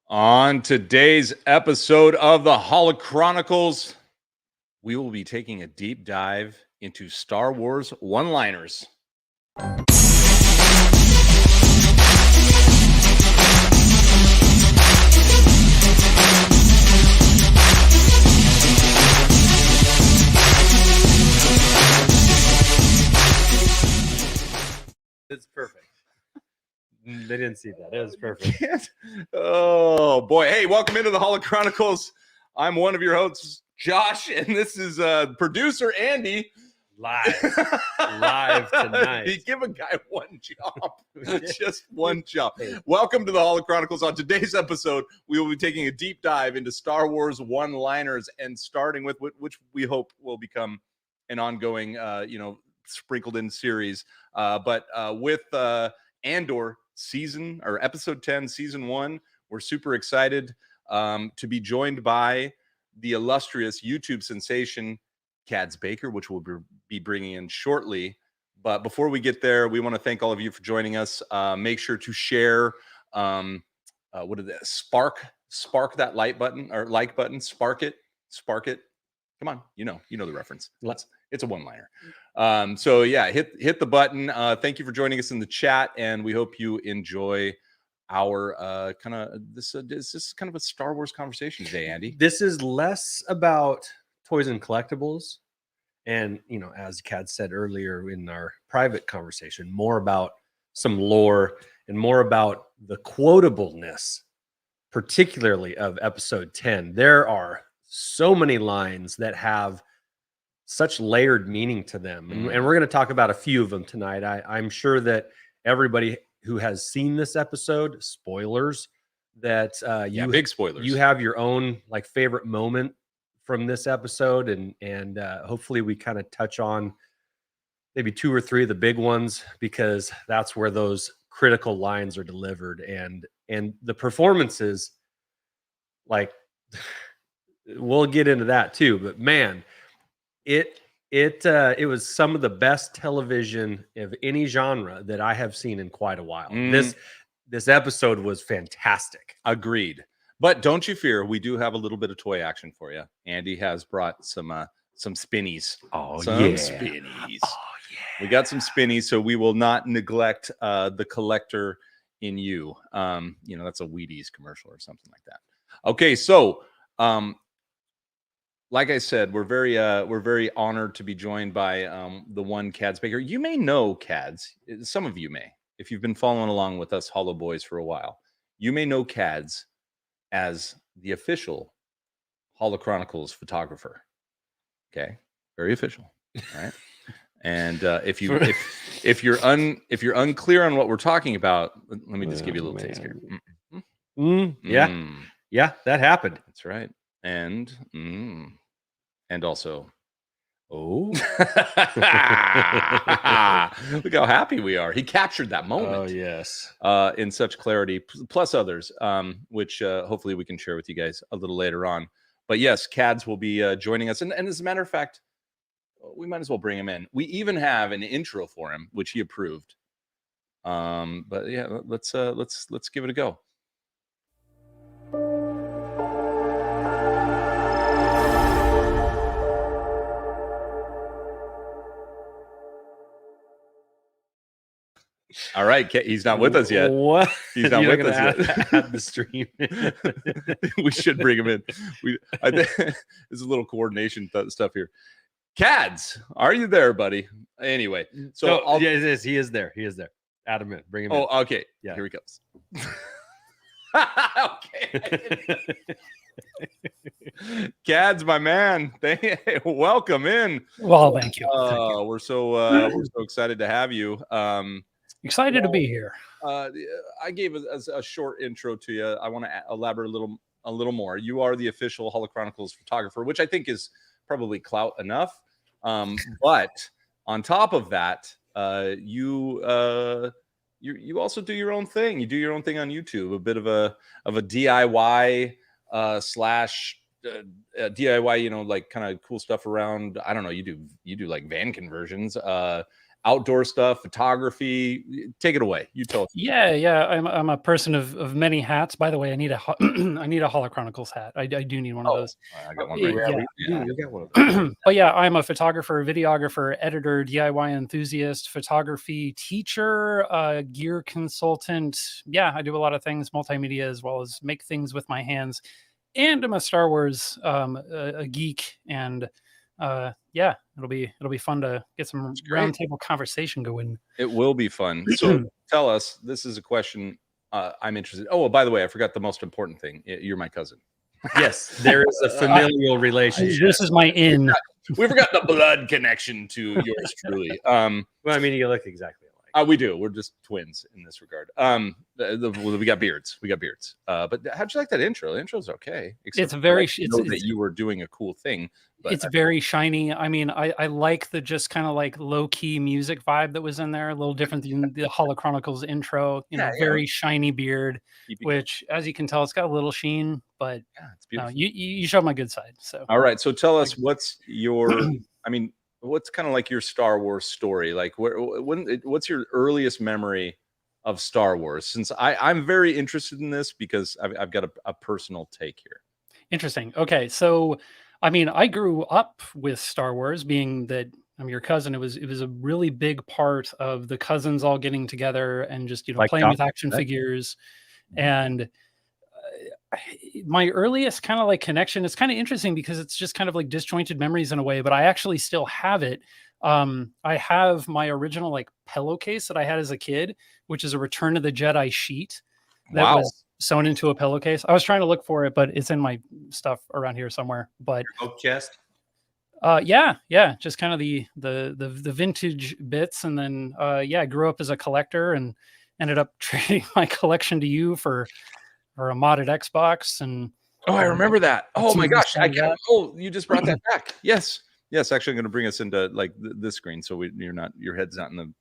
On today's episode of the Holochronicles, we will be taking a deep dive into Star Wars one-liners. It's perfect. They didn't see that. It was perfect. Oh boy. Hey, welcome into the Holochronicles. I'm one of your hosts, Josh, and this is producer Andy. Live tonight. You give a guy one job. Just one job. Welcome to the Holochronicles. On today's episode, we will be taking a deep dive into Star Wars one-liners and starting with which we hope will become an ongoing sprinkled in series. But with Andor episode 10, season 1, we're super excited to be joined by the illustrious YouTube sensation Kads Baker, which we'll be bringing in shortly. But before we get there, we want to thank all of you for joining us. Make sure to share. What is that? Spark that like button, spark it. Come on, you know the reference. It's a one-liner. So yeah, hit the button. Thank you for joining us in the chat, and we hope you enjoy our this is kind of a Star Wars conversation today, Andy. This is less about toys and collectibles, and as Kads said earlier in our private conversation, more about some lore and more about the quotableness, particularly of episode 10. There are so many lines that have such layered meaning to them. And we're going to talk about a few of them tonight. I'm sure that everybody who has seen this episode, spoilers, that big spoilers. You have your own favorite moment from this episode, and hopefully we kind of touch on maybe 2 or 3 of the big ones, because that's where those critical lines are delivered, and the performances, we'll get into that too. But man, it was some of the best television of any genre that I have seen in quite a while. This episode was fantastic. Agreed. But don't you fear, we do have a little bit of toy action for you. Andy has brought some spinnies. Spinnies. Oh yeah. We got some spinnies, so we will not neglect the collector in you. That's a Wheaties commercial or something like that. Okay, so like I said, we're very honored to be joined by the one Kads Baker. You may know Kads. Some of you may, if you've been following along with us Holo Boys for a while. You may know Kads as the official Holochronicles photographer. Okay, very official, all right? And if you're unclear on what we're talking about, let me just give you a little taste here. Yeah, that happened. That's right. And also, look how happy we are. He captured that moment. Oh yes, in such clarity, plus others, which hopefully we can share with you guys a little later on. But yes, Kads will be joining us, and as a matter of fact, we might as well bring him in. We even have an intro for him, which he approved. But yeah, let's give it a go. All right, he's not with us yet. What? He's not with us yet. Add the stream. We should bring him in. I think there's a little coordination stuff here. Kads, are you there, buddy? Anyway, so he is there. He is there. Add him in. Bring him in. Oh, okay. Yeah, here he comes. Okay. Kads, my man, welcome in. Well, thank you. We're so excited to have you. Excited to be here. I gave a short intro to you. I want to elaborate a little more. You are the official Holochronicles photographer, which I think is probably clout enough. But on top of that, you also do your own thing. You do your own thing on YouTube, a bit of a DIY slash DIY, kind of cool stuff around. I don't know. You do like van conversions. outdoor stuff, photography. Take it away. You tell us. Yeah. I'm a person of many hats. By the way, I need a I need a Holochronicles hat. I do need one of those. I got one right Yeah. here. You got one of those. But yeah, I'm a photographer, videographer, editor, DIY enthusiast, photography teacher, gear consultant. Yeah, I do a lot of things, multimedia, as well as make things with my hands. And I'm a Star Wars a geek, and yeah, it'll be fun to get some roundtable conversation going. It will be fun. So tell us. This is a question I'm interested. Oh, by the way, I forgot the most important thing. You're my cousin. Yes, there is a familial relationship. This is my in. We forgot the blood connection to yours truly. Well, I mean, you look exactly alike. We do. We're just twins in this regard. We got beards. But how'd you like that intro? The intro's okay. It's very. That you were doing a cool thing. But it's very shiny. I mean, I like the just kind of like low key music vibe that was in there. A little different than the Holochronicles intro. Very shiny beard, which, as you can tell, it's got a little sheen. But it's beautiful. You showed my good side. So all right. So tell us, what's your? I mean, what's kind of like your Star Wars story? Like, what's your earliest memory of Star Wars? Since I'm very interested in this because I've got a personal take here. Interesting. Okay, so I mean, I grew up with Star Wars, being that I'm your cousin. It was a really big part of the cousins all getting together and just like playing with action figures. And my earliest kind of like connection, it's kind of interesting because it's just kind of like disjointed memories in a way, but I actually still have it. I have my original like pillowcase that I had as a kid, which is a Return of the Jedi sheet that was sewn into a pillowcase. I was trying to look for it, but it's in my stuff around here somewhere. But your oak chest. Yeah, just kind of the vintage bits, and then I grew up as a collector and ended up trading my collection to you for a modded Xbox. And I remember that. Oh my gosh, you just brought that back. Yes. Actually, I'm going to bring us into like this screen, so your head's not in the.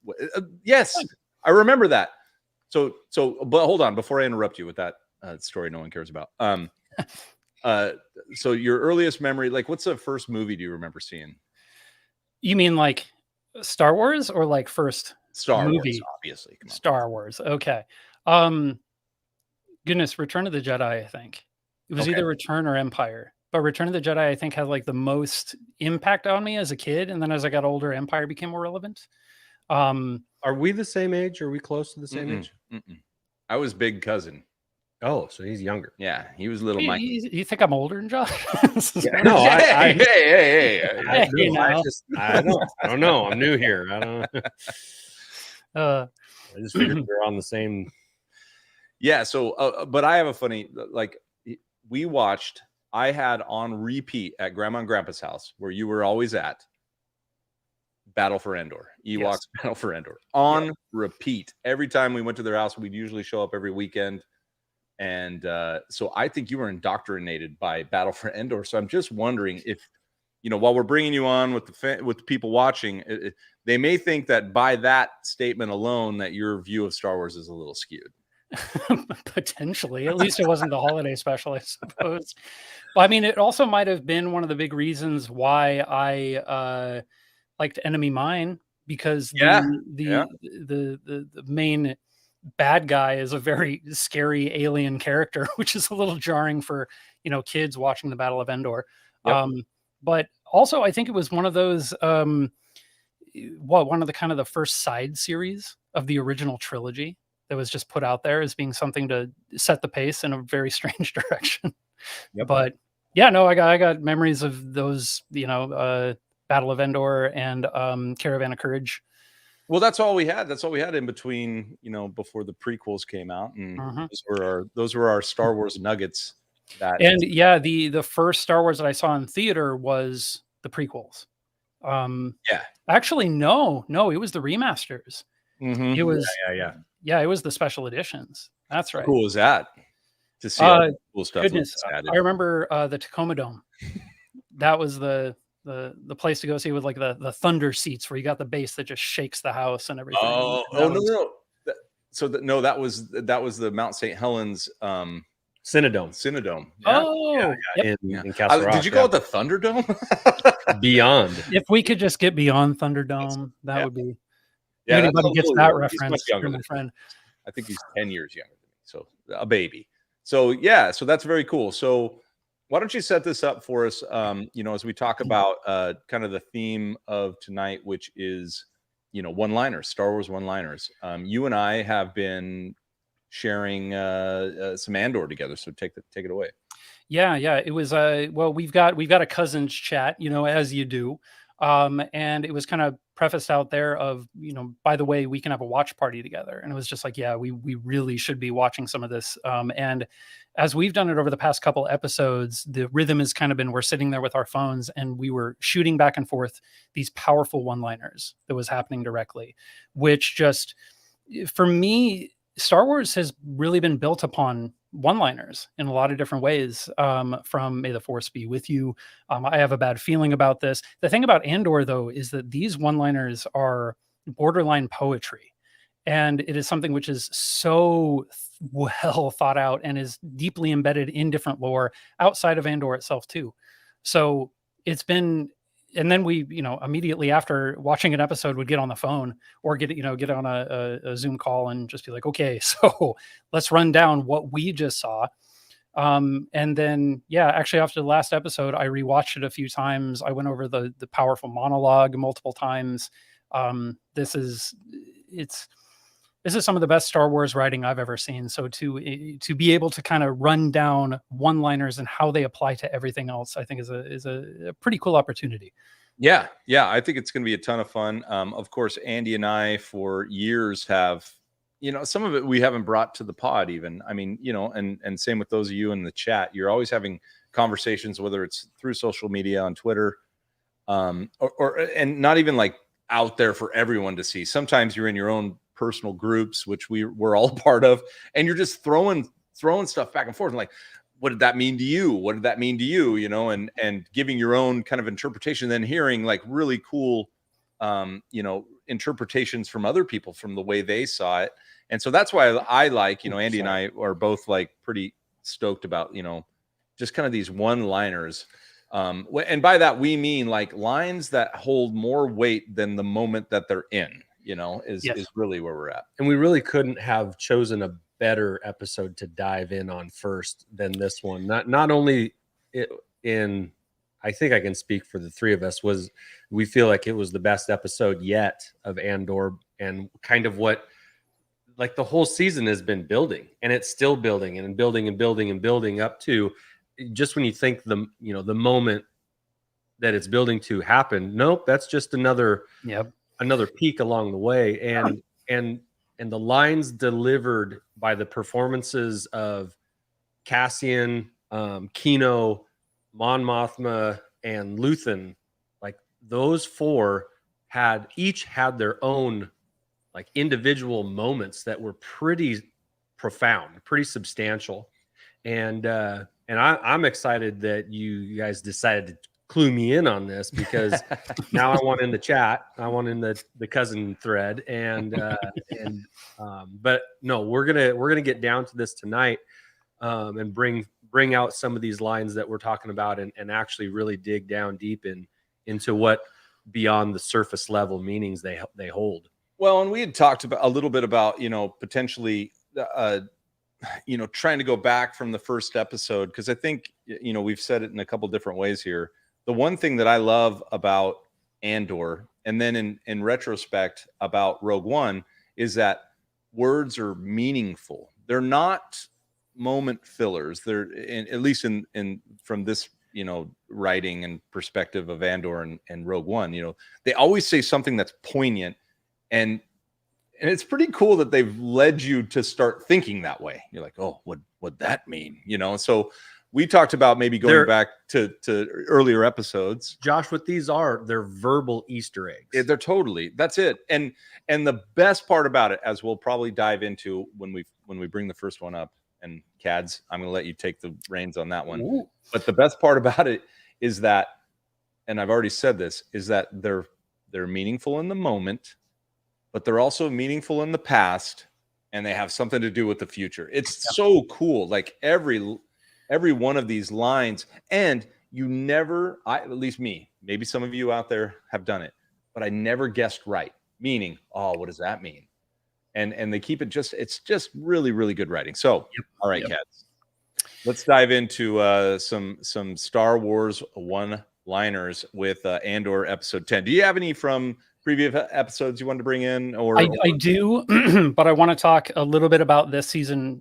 Yes, I remember that. So, but hold on, before I interrupt you with that story no one cares about. So your earliest memory, like, what's the first movie do you remember seeing? You mean like Star Wars or like first Star movie? Wars, obviously. Star Wars. Okay. Goodness, Return of the Jedi. I think it was either Return or Empire. But Return of the Jedi, I think, had like the most impact on me as a kid, and then as I got older, Empire became more relevant. Are we the same age? Are we close to the same age? I was big cousin. Oh, so he's younger. Yeah, he was little Mike. You think I'm older than Josh? No, hey. I don't know. I'm new here. I don't. I just figured we're on the same. Yeah. So, but I have a funny like. I had on repeat at Grandma and Grandpa's house, where you were always at, Battle for Andor. Ewoks Battle for Andor. On repeat. Every time we went to their house, we'd usually show up every weekend. And so I think you were indoctrinated by Battle for Andor. So I'm just wondering if, while we're bringing you on with the people watching, they may think that by that statement alone that your view of Star Wars is a little skewed. Potentially. At least it wasn't the holiday special, I suppose. But I mean, it also might have been one of the big reasons why I liked Enemy Mine, because the main bad guy is a very scary alien character, which is a little jarring for kids watching the Battle of Endor. But also I think it was one of those one of the kind of the first side series of the original trilogy that was just put out there as being something to set the pace in a very strange direction. But yeah, no, I got memories of those, Battle of Endor and Caravan of Courage. Well, that's all we had. That's all we had in between, before the prequels came out, and those were our Star Wars nuggets. The first Star Wars that I saw in theater was the prequels. Actually, no, it was the remasters. It was it was the special editions. That's right. How cool is that? To see all the cool stuff. Goodness, I remember the Tacoma Dome. That was the place to go see with like the thunder seats where you got the bass that just shakes the house and everything. No. That was the Mount St. Helens Cinedome. In Castle Rock. Did you call it the Thunderdome? Beyond. If we could just get beyond Thunderdome, that would be. Yeah, if that's anybody gets totally that right. He's much reference, younger you're than my friend. I think he's 10 years younger than me. So a baby. So yeah, so that's very cool. So why don't you set this up for us? As we talk about kind of the theme of tonight, which is, one-liners, Star Wars one-liners. You and I have been sharing some Andor together. So take it away. Yeah. It was well, we've got a cousins chat, as you do. And it was kind of prefaced out there of, by the way, we can have a watch party together. And it was just like, yeah, we really should be watching some of this. And as we've done it over the past couple episodes, the rhythm has kind of been, we're sitting there with our phones and we were shooting back and forth these powerful one-liners that was happening directly, which just, for me, Star Wars has really been built upon one-liners in a lot of different ways, from May the Force be with you. I have a bad feeling about this. The thing about Andor, though, is that these one-liners are borderline poetry. And it is something which is so well thought out and is deeply embedded in different lore outside of Andor itself, too. So it's been... And then we, immediately after watching an episode would get on the phone or get on a Zoom call and just be like, okay, so let's run down what we just saw. And then, yeah, actually after the last episode, I rewatched it a few times. I went over the powerful monologue multiple times. This is some of the best Star Wars writing I've ever seen. So to be able to kind of run down one-liners and how they apply to everything else, I think is a pretty cool opportunity. Yeah, I think it's going to be a ton of fun. Of course, Andy and I for years have, some of it we haven't brought to the pod even. I mean, and same with those of you in the chat. You're always having conversations, whether it's through social media on Twitter, and not even like out there for everyone to see. Sometimes you're in your own personal groups, which we're all part of, and you're just throwing stuff back and forth and like, what did that mean to you? What did that mean to you? And giving your own kind of interpretation, then hearing like really cool, interpretations from other people from the way they saw it. And so that's why I like, Andy and I are both like pretty stoked about, just kind of these one-liners. And by that, we mean like lines that hold more weight than the moment that they're in, is really where we're at. And we really couldn't have chosen a better episode to dive in on first than this one. Not only I think I can speak for the three of us, we feel like it was the best episode yet of Andor, and kind of what like the whole season has been building, and it's still building and building and building and building up to just when you think the moment that it's building to happen. Nope, that's just another peak along the way. And the lines delivered by the performances of Cassian, Kino, Mon Mothma, and Luthen, like those four each had their own like individual moments that were pretty profound, pretty substantial. And I'm excited that you guys decided to clue me in on this, because now I want in the chat, I want in the cousin thread, but no, we're gonna get down to this tonight, and bring out some of these lines that we're talking about, and actually really dig down deep into what beyond the surface level meanings they hold. Well, and we had talked about a little bit about potentially trying to go back from the first episode, because I think we've said it in a couple different ways here. The one thing that I love about Andor, and then in retrospect about Rogue One, is that words are meaningful. They're not moment fillers. They're at least in from this writing and perspective of Andor and Rogue One. They always say something that's poignant, and it's pretty cool that they've led you to start thinking that way. You're like, oh, what'd that mean? So we talked about maybe going back to earlier episodes. Josh, what these are, they're verbal Easter eggs. They're totally, that's it. And the best part about it, as we'll probably dive into when we bring the first one up, and Kads, I'm going to let you take the reins on that one. Ooh. But the best part about it is that, and I've already said this, is that they're meaningful in the moment, but they're also meaningful in the past, and they have something to do with the future. It's so cool. Like every one of these lines, and at least me, maybe some of you out there have done it, but I never guessed right. meaning, oh, what does that mean? And they keep it it's just really, really good writing. So, all right, Kads, let's dive into some Star Wars one-liners with Andor episode 10. Do you have any from previous episodes you wanted to bring in? I do, but I want to talk a little bit about this season.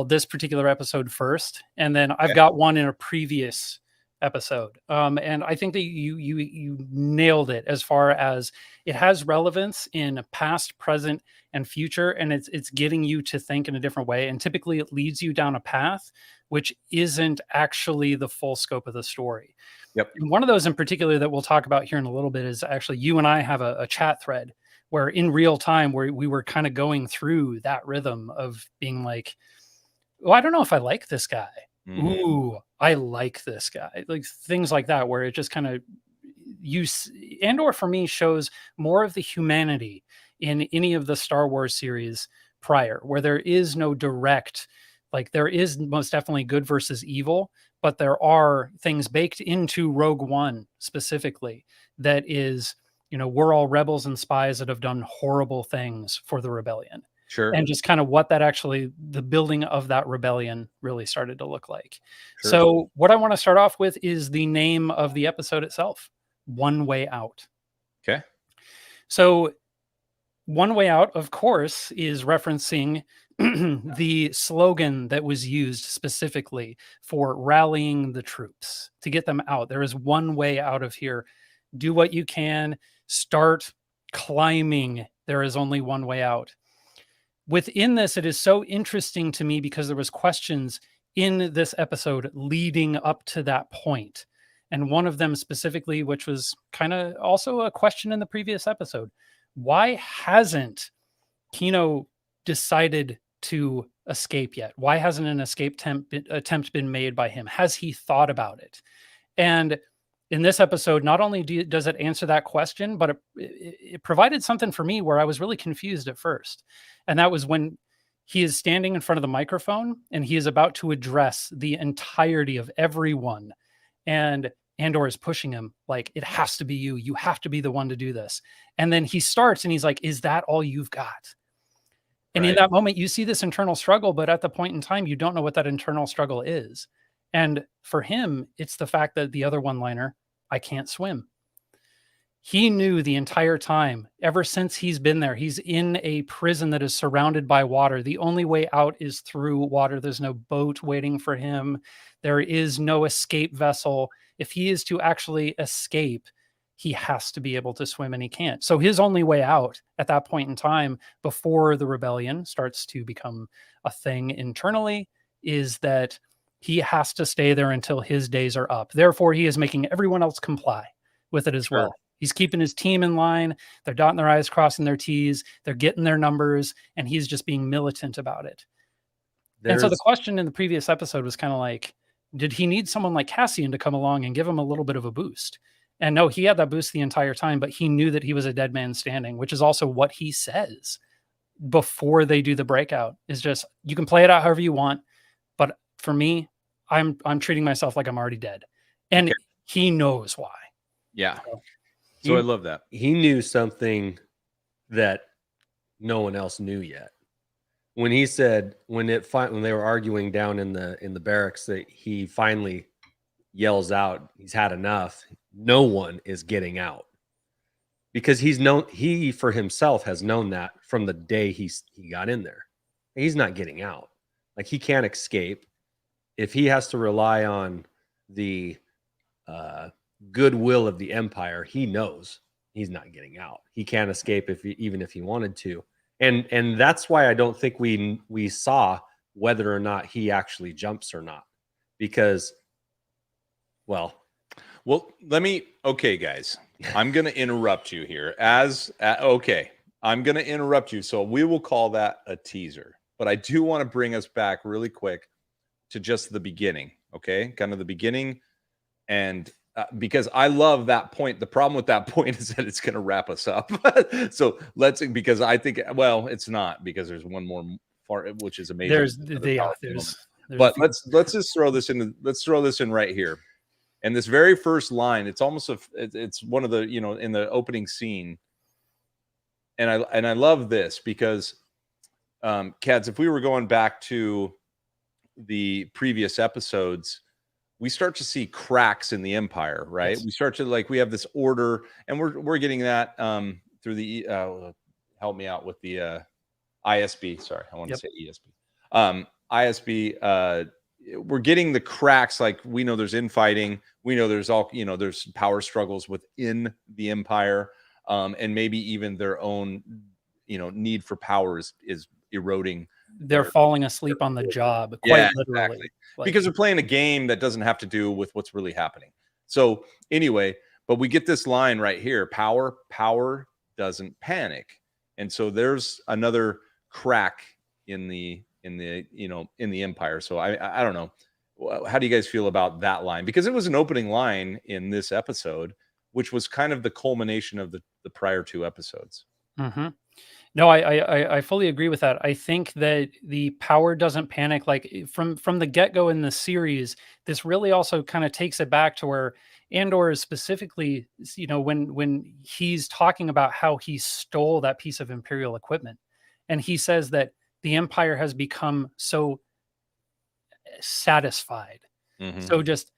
This particular episode first, and then I've got one in a previous episode. And I think that you nailed it as far as it has relevance in past, present, and future, and it's getting you to think in a different way. And typically, it leads you down a path which isn't actually the full scope of the story. Yep. And one of those in particular that we'll talk about here in a little bit is actually you and I have a chat thread where in real time where we were kind of going through that rhythm of being like, well, I don't know if I like this guy. Mm-hmm. Ooh, I like this guy. Like things like that, where it just kind of Andor for me shows more of the humanity in any of the Star Wars series prior, where there is no direct, like there is most definitely good versus evil, but there are things baked into Rogue One specifically that is, we're all rebels and spies that have done horrible things for the rebellion. Sure. And just kind of what that actually, the building of that rebellion really started to look like. Sure. So what I want to start off with is the name of the episode itself, One Way Out. Okay. So One Way Out, of course, is referencing the slogan that was used specifically for rallying the troops to get them out. There is one way out of here. Do what you can. Start climbing. There is only one way out. Within this, it is so interesting to me because there was questions in this episode leading up to that point. And one of them specifically, which was kind of also a question in the previous episode. Why hasn't Kino decided to escape yet? Why hasn't an escape attempt been made by him? Has he thought about it? And in this episode, not only does it answer that question, but it provided something for me where I was really confused at first. And that was when he is standing in front of the microphone and he is about to address the entirety of everyone. And Andor is pushing him like, it has to be you. You have to be the one to do this. And then he starts and he's like, is that all you've got? And in that moment, you see this internal struggle, but at the point in time, you don't know what that internal struggle is. And for him, it's the fact that the other one-liner, I can't swim. He knew the entire time, ever since he's been there, he's in a prison that is surrounded by water. The only way out is through water. There's no boat waiting for him. There is no escape vessel. If he is to actually escape, he has to be able to swim, and he can't. So his only way out at that point in time, before the rebellion starts to become a thing internally, is that he has to stay there until his days are up. Therefore, he is making everyone else comply with it as well. He's keeping his team in line. They're dotting their I's, crossing their T's. They're getting their numbers, and he's just being militant about it. And so the question in the previous episode was kind of like, did he need someone like Cassian to come along and give him a little bit of a boost? And no, he had that boost the entire time, but he knew that he was a dead man standing, which is also what he says before they do the breakout. Is just, you can play it out however you want, but for me, I'm treating myself like I'm already dead. And he knows why. Yeah. So I love that. He knew something that no one else knew yet. When he said, when they were arguing down in the barracks, that he finally yells out, he's had enough. No one is getting out, because he for himself has known that from the day he got in there. He's not getting out. Like, he can't escape. If he has to rely on the goodwill of the Empire, he knows he's not getting out. He can't escape even if he wanted to. And that's why I don't think we saw whether or not he actually jumps or not, because, well, okay, guys, I'm going to interrupt you here I'm going to interrupt you. So we will call that a teaser, but I do want to bring us back really quick to just the beginning. Okay. Kind of the beginning. And because I love that point. The problem with that point is that it's going to wrap us up. So because I think, well, it's not, because there's one more part, which is amazing. But let's just throw this in. Let's throw this in right here. And this very first line, it's almost it's one of the, in the opening scene. I love this because Kads, if we were going back to the previous episodes, we start to see cracks in the Empire, right? Yes. We start to we have this order, and we're getting that through the help me out with the ISB. Sorry, I want to say ESB. ISB. We're getting the cracks. Like, we know there's infighting. We know there's there's power struggles within the Empire, and maybe even their own need for power is eroding. They're falling asleep on the job, quite literally. Exactly. Because they're playing a game that doesn't have to do with what's really happening. So anyway, but we get this line right here: power doesn't panic. And so there's another crack in the Empire. So I don't know. How do you guys feel about that line? Because it was an opening line in this episode, which was kind of the culmination of the prior two episodes. Mm-hmm. No, I fully agree with that. I think that the power doesn't panic. Like, from the get-go in the series, this really also kind of takes it back to where Andor is specifically, when he's talking about how he stole that piece of Imperial equipment. And he says that the Empire has become so satisfied. Mm-hmm. So just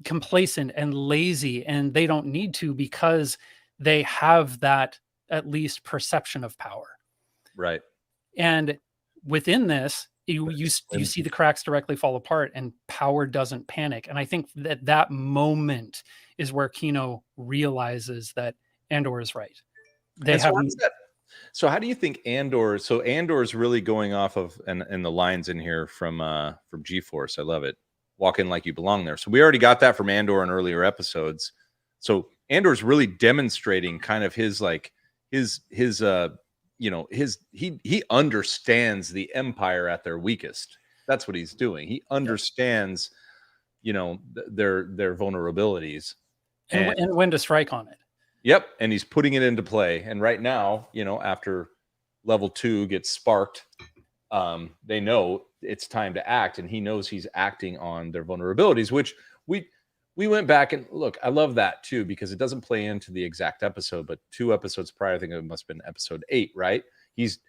complacent and lazy, and they don't need to, because they have that at least perception of power. Right. And within this, you see the cracks directly fall apart, and power doesn't panic. And I think that moment is where Kino realizes that Andor is right. So how do you think Andor? So Andor is really going off of, and the lines in here from G-Force. I love it. Walk in like you belong there. So we already got that from Andor in earlier episodes. So Andor is really demonstrating kind of his he understands the Empire at their weakest. That's what he's doing. He understands, their vulnerabilities and when to strike on it. Yep. And he's putting it into play. And right now, after level 2 gets sparked, they know it's time to act. And he knows he's acting on their vulnerabilities, which we went back and look, I love that too, because it doesn't play into the exact episode, but 2 episodes prior, I think it must have been episode 8, right? He's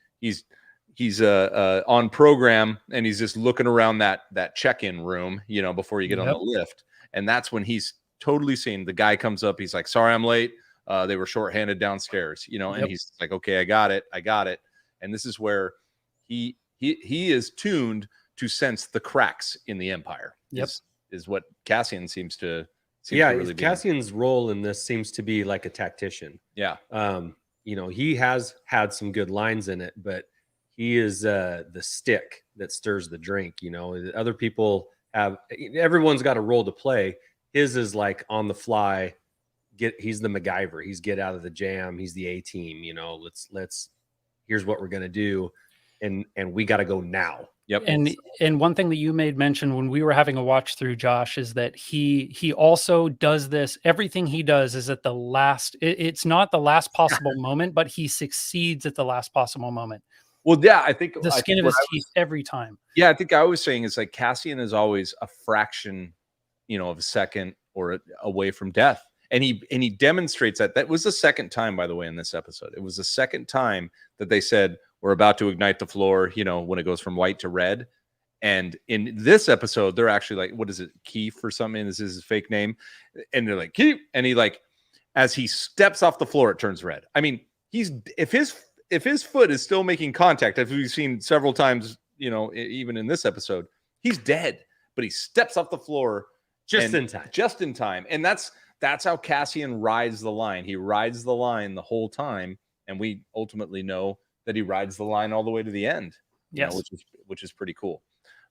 on program, and he's just looking around that check-in room, before you get on the lift. And that's when he's totally seen the guy comes up. He's like, sorry, I'm late. They were shorthanded downstairs, and he's like, okay, I got it. And this is where he is tuned to sense the cracks in the Empire. Yep. Is what Cassian seems to really Cassian's role in this seems to be like a tactician. Yeah. He has had some good lines in it, but he is the stick that stirs the drink. Other people everyone's got a role to play. His is like on the fly. He's the MacGyver. He's get out of the jam. He's the A-team. Let's here's what we're gonna do, and we got to go now. Yep. And one thing that you made mention when we were having a watch through, Josh, is that he also does this. Everything he does is at the last. It's not the last possible moment, but he succeeds at the last possible moment. Well, yeah, I think the skin of his teeth every time. Yeah, I think I was saying is like Cassian is always a fraction, of a second or away from death, and he demonstrates that. That was the second time, by the way, in this episode. It was the second time that they said, we're about to ignite the floor, when it goes from white to red. And in this episode, they're actually like, what is it? Keith or something? This is his fake name. And they're like, Keith. And he as he steps off the floor, it turns red. I mean, if his foot is still making contact, as we've seen several times, even in this episode, he's dead, but he steps off the floor just in time. And that's how Cassian rides the line. He rides the line the whole time. And we ultimately know that he rides the line all the way to the end. Yes. Which is pretty cool.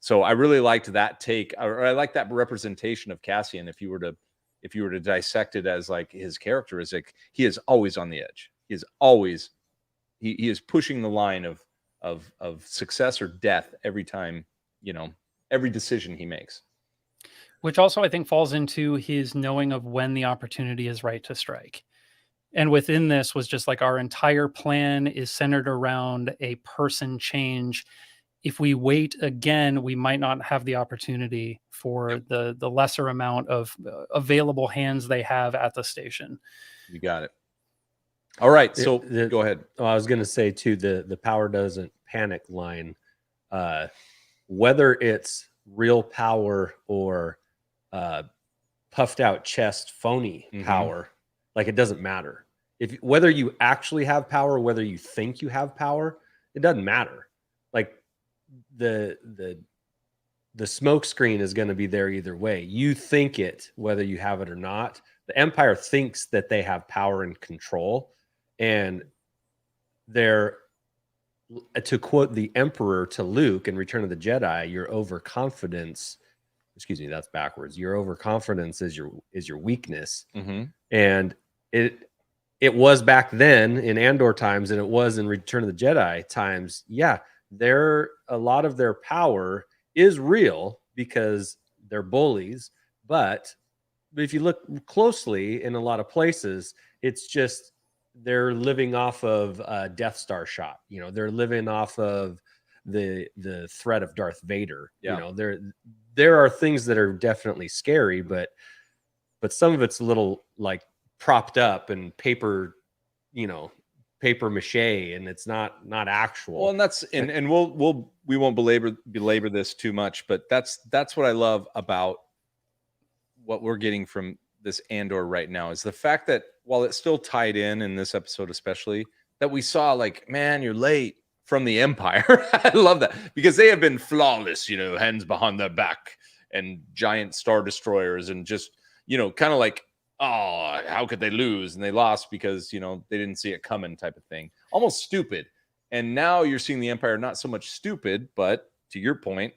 So I really liked that take, or I like that representation of Cassian. If you were to dissect it as like his character is like, he is always on the edge. He is always, he is pushing the line of success or death every time, every decision he makes. Which also I think falls into his knowing of when the opportunity is right to strike. And within this was just like our entire plan is centered around a person change. If we wait again, we might not have the opportunity for the lesser amount of available hands they have at the station. You got it. All right, so go ahead. I was going to say too, the power doesn't panic line, whether it's real power or puffed out chest phony power, like it doesn't matter. Whether you actually have power, whether you think you have power, it doesn't matter. Like the smoke screen is going to be there either way. You think it, whether you have it or not. The Empire thinks that they have power and control, and they're, to quote the Emperor to Luke in Return of the Jedi, your overconfidence. Excuse me, that's backwards. Your overconfidence is your weakness, and it was back then in Andor times, and it was in Return of the Jedi times. Yeah, a lot of their power is real because they're bullies, but if you look closely in a lot of places, it's just they're living off of a Death Star shot. You know, they're living off of the threat of Darth Vader. You know, there are things that are definitely scary, but some of it's a little like propped up and paper mache, and it's not actual. Well, and that's and we won't belabor this too much, but that's what I love about what we're getting from this Andor right now is the fact that while it's still tied in this episode, especially that we saw, like, man, you're late from the Empire. I love that because they have been flawless, you know, hands behind their back and giant star destroyers and just, you know, kind of like, oh, how could they lose? And they lost because, you know, they didn't see it coming type of thing. Almost stupid. And now you're seeing the Empire not so much stupid, but to your point,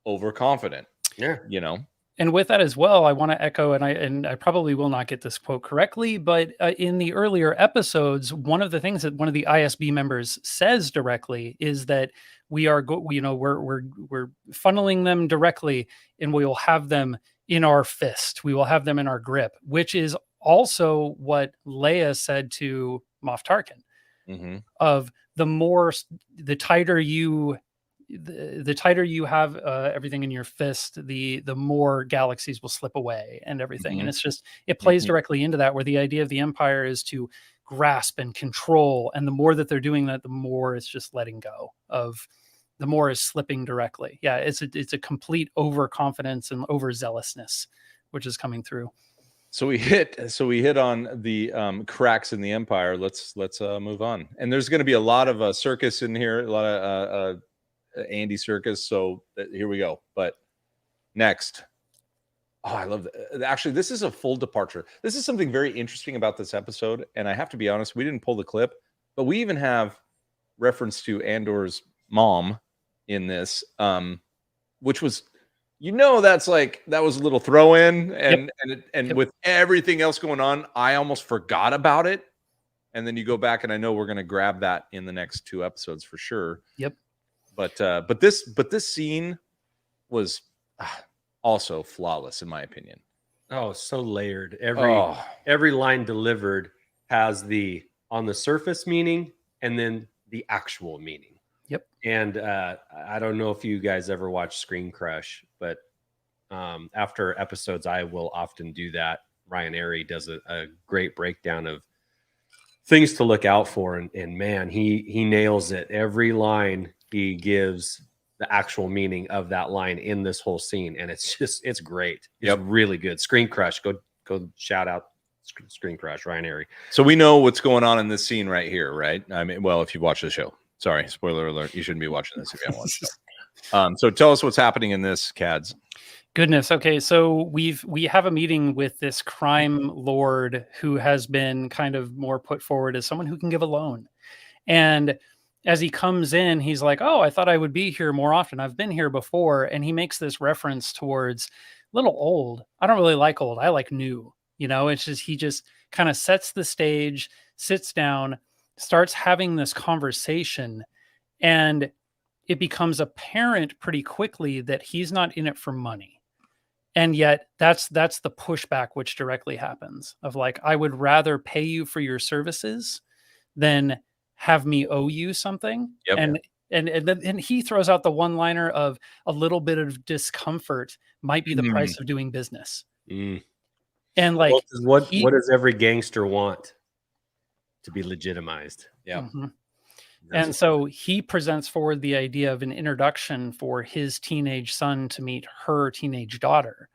overconfident. Yeah. You know? And with that as well, I want to echo, and I probably will not get this quote correctly, but in the earlier episodes, one of the things that one of the ISB members says directly is that we are, we're funneling them directly, and we will have them in our fist. We will have them in our grip, which is also what Leia said to Moff Tarkin. Of the tighter you have everything in your fist, the more galaxies will slip away and everything. And it's just, it plays directly into that, where the idea of the Empire is to grasp and control. And the more that they're doing that, the more it's just letting go of, the more is slipping directly. Yeah. It's a complete overconfidence and overzealousness, which is coming through. So we hit on the cracks in the Empire. Let's move on. And there's going to be a lot of circus in here, a lot of Andy Circus. So here we go. But next, I love that. Actually, this is a full departure. This is something very interesting about this episode. And I have to be honest, we didn't pull the clip, but we even have reference to Andor's mom in this, which was, you know, that was a little throw in, and with everything else going on, I almost forgot about it. And then you go back, and I know we're going to grab that in the next 2 episodes for sure. Yep. But this scene was also flawless in my opinion. Oh, so layered. Every line delivered has the on the surface meaning and then the actual meaning. Yep. And I don't know if you guys ever watch Screen Crush, but after episodes, I will often do that. Ryan Airy does a great breakdown of things to look out for, and man, he nails it. Every line he gives the actual meaning of that line in this whole scene, and it's great. It's really good. Screen Crush, go shout out Screen Crush, Ryan Airy. So we know what's going on in this scene right here, right? I mean, well, if you watch the show, sorry, spoiler alert, you shouldn't be watching this if you haven't watched the show. So tell us what's happening in this, Kads. Goodness. Okay, so we have a meeting with this crime lord who has been kind of more put forward as someone who can give a loan. And as he comes in, he's like, "Oh, I thought I would be here more often. I've been here before." And he makes this reference towards little old. I don't really like old. I like new. You know, it's just, he just kind of sets the stage, sits down, starts having this conversation, and it becomes apparent pretty quickly that he's not in it for money. And yet that's the pushback which directly happens of like, I would rather pay you for your services than have me owe you something. Yep. And he throws out the one-liner of a little bit of discomfort might be the price of doing business. And like, what does every gangster want? to be legitimized. Yeah. Mm-hmm. And so he presents forward the idea of an introduction for his teenage son to meet her teenage daughter,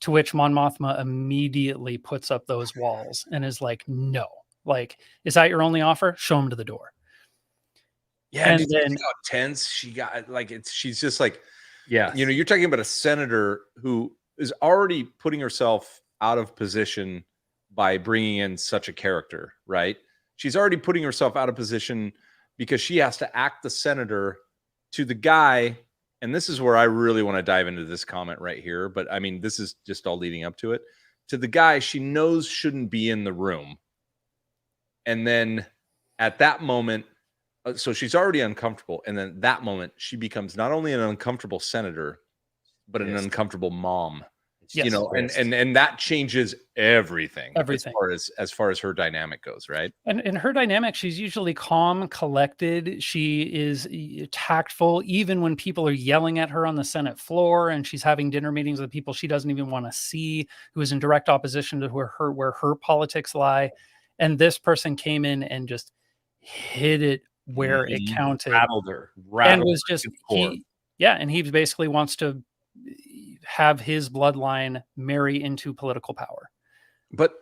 to which Mon Mothma immediately puts up those walls and is like, no, like, is that your only offer? Show him to the door. Yeah. And And then how tense she got. Like, she's just like, yeah, you know, you're talking about a senator who is already putting herself out of position by bringing in such a character, right? She's already putting herself out of position because she has to act the senator to the guy. And this is where I really want to dive into this comment right here. But I mean, this is just all leading up to it. To the guy she knows shouldn't be in the room. And then at that moment, so she's already uncomfortable. And then that moment, she becomes not only an uncomfortable senator, but an uncomfortable mom. Yes. You know, and that changes everything. Everything. As far as her dynamic goes, right? And in her dynamic, she's usually calm, collected. She is tactful, even when people are yelling at her on the Senate floor, and she's having dinner meetings with people she doesn't even want to see, who is in direct opposition to where her politics lie. And this person came in and just hit it where it counted, rattled her, and was just and he basically wants to have his bloodline marry into political power. But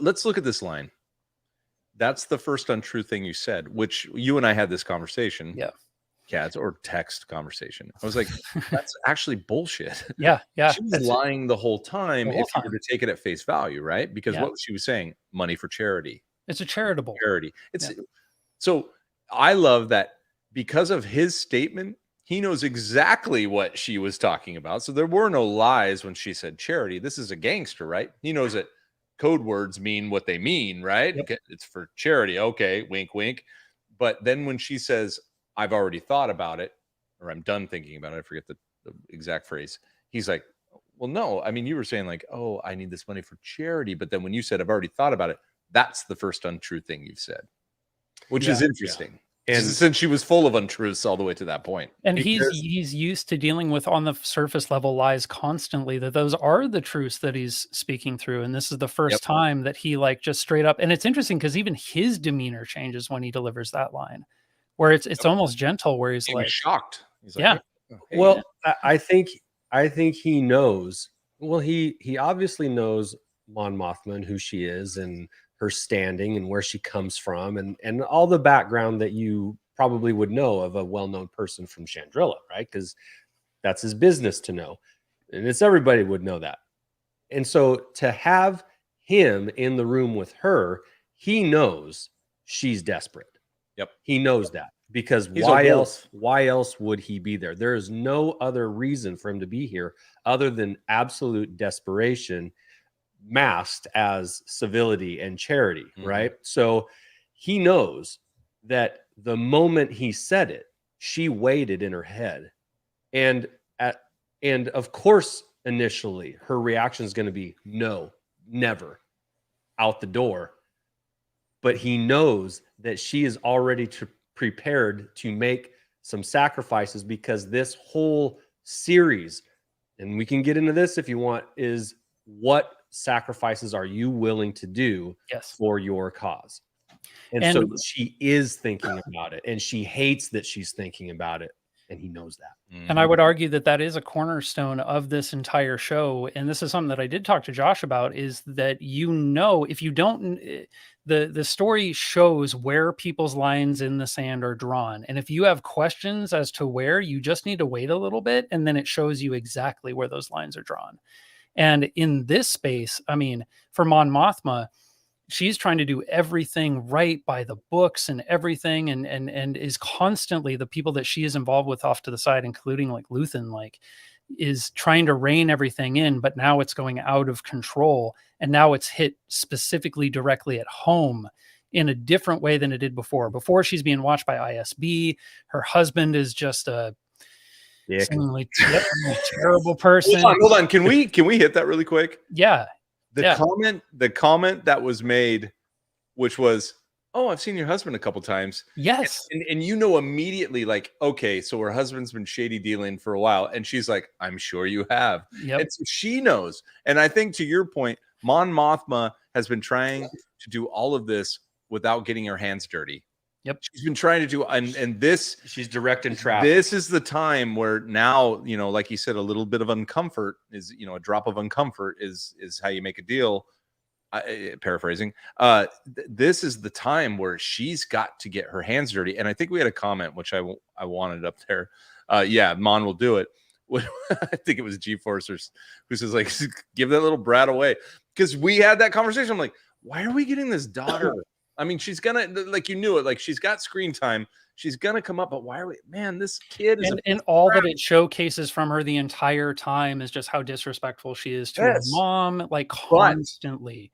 let's look at this line. That's the first untrue thing you said, which you and I had this conversation. Yeah. Kads, or text conversation. I was like, that's actually bullshit. Yeah. She was lying the whole time if you were to take it at face value, right? Because what she was saying, money for charity. It's a charitable charity. So I love that because of his statement, he knows exactly what she was talking about. So there were no lies when she said charity. This is a gangster, right? He knows that code words mean what they mean, right? Yep. It's for charity. Okay, wink, wink. But then when she says, I've already thought about it, or I'm done thinking about it, I forget the exact phrase. He's like, well, no. I mean, you were saying like, oh, I need this money for charity. But then when you said, I've already thought about it, that's the first untrue thing you've said, which is interesting. Yeah. And since she was full of untruths all the way to that point. And he's used to dealing with on the surface level lies constantly, that those are the truths that he's speaking through. And this is the first time that he like just straight up, and it's interesting because even his demeanor changes when he delivers that line, where it's almost gentle, where he's like shocked. He's like, yeah. Hey, well, I think he knows. Well, he obviously knows Mon Mothma and who she is and her standing and where she comes from and all the background that you probably would know of a well-known person from Chandrilla, right? Because that's his business to know. And it's everybody would know that. And so to have him in the room with her, he knows she's desperate. Yep. He knows that because why else would he be there? There is no other reason for him to be here other than absolute desperation, masked as civility and charity, right? So he knows that the moment he said it, she waited in her head. And of course, initially, her reaction is going to be no, never, out the door. But he knows that she is already prepared to make some sacrifices because this whole series, and we can get into this if you want, is what sacrifices are you willing to do for your cause? And so she is thinking about it, and she hates that she's thinking about it, and he knows that. And I would argue that is a cornerstone of this entire show. And this is something that I did talk to Josh about, is that, if you don't, the story shows where people's lines in the sand are drawn. And if you have questions as to where, you just need to wait a little bit, and then it shows you exactly where those lines are drawn. And in this space, I mean, for Mon Mothma, she's trying to do everything right by the books and everything, and is constantly, the people that she is involved with off to the side, including like Luthen, like, is trying to rein everything in, but now it's going out of control, and now it's hit specifically directly at home in a different way than it did before. Before, she's being watched by ISB. Her husband is just a seemingly terrible person. Hold on. Can we hit that really quick? Yeah. The comment that was made, which was, oh, I've seen your husband a couple times. Yes. And immediately like, okay, so her husband's been shady dealing for a while. And she's like, I'm sure you have. Yep. And so she knows. And I think to your point, Mon Mothma has been trying to do all of this without getting her hands dirty. Yep. She's been trying to do, and this, she's directing traffic. This is the time where now, like you said, a little bit of uncomfort is, a drop of uncomfort is how you make a deal. Paraphrasing. This is the time where she's got to get her hands dirty. And I think we had a comment, which I wanted up there. Yeah, Mon will do it. I think it was G-Forcers who says, like, give that little brat away. Because we had that conversation. I'm like, why are we getting this daughter? I mean, she's gonna, like, you knew it, like, she's got screen time, she's gonna come up, but why are we, man, this kid is and all that it showcases from her the entire time is just how disrespectful she is to her mom, like, constantly.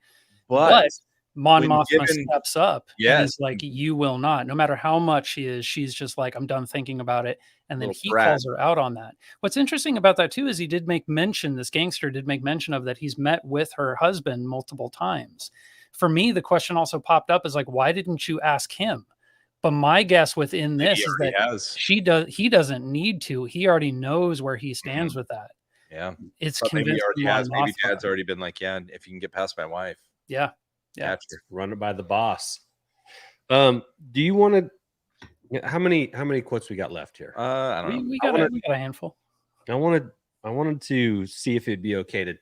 But Mon Mothma steps up and is like, you will not, no matter how much she is, she's just like, I'm done thinking about it. And then he calls her out on that. What's interesting about that too is he did make mention, this gangster did make mention of that he's met with her husband multiple times. For me, the question also popped up is like, why didn't you ask him? But my guess within this is that he doesn't need to. He already knows where he stands with that. Yeah. It's maybe he already has. Maybe Dad's already been like, yeah, if you can get past my wife. Yeah. Run it by the boss. Do you want to, how many quotes we got left here? I don't know. We got a handful. I wanted to see if it'd be okay to,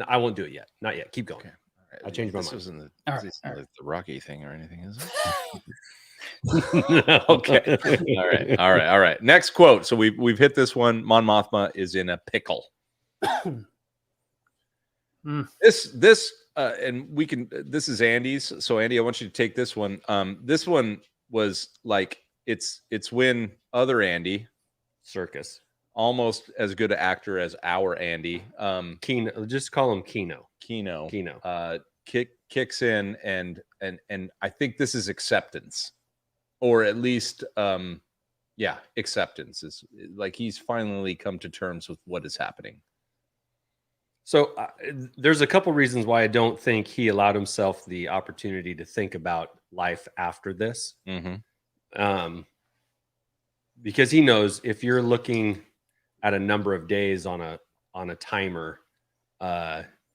I won't do it yet. Not yet. Keep going. Okay. I changed my mind. This wasn't the Rocky thing or anything, is it? Okay. All right. Next quote. So we've hit this one. Mon Mothma is in a pickle. This and we can. This is Andy's. So Andy, I want you to take this one. This one was like it's when other Andy Circus, almost as good an actor as our Andy. Kino, just call him Kino. Kino. Kicks in and I think this is acceptance, or at least acceptance is like he's finally come to terms with what is happening. So there's a couple reasons why I don't think he allowed himself the opportunity to think about life after this. Because he knows if you're looking at a number of days on a timer,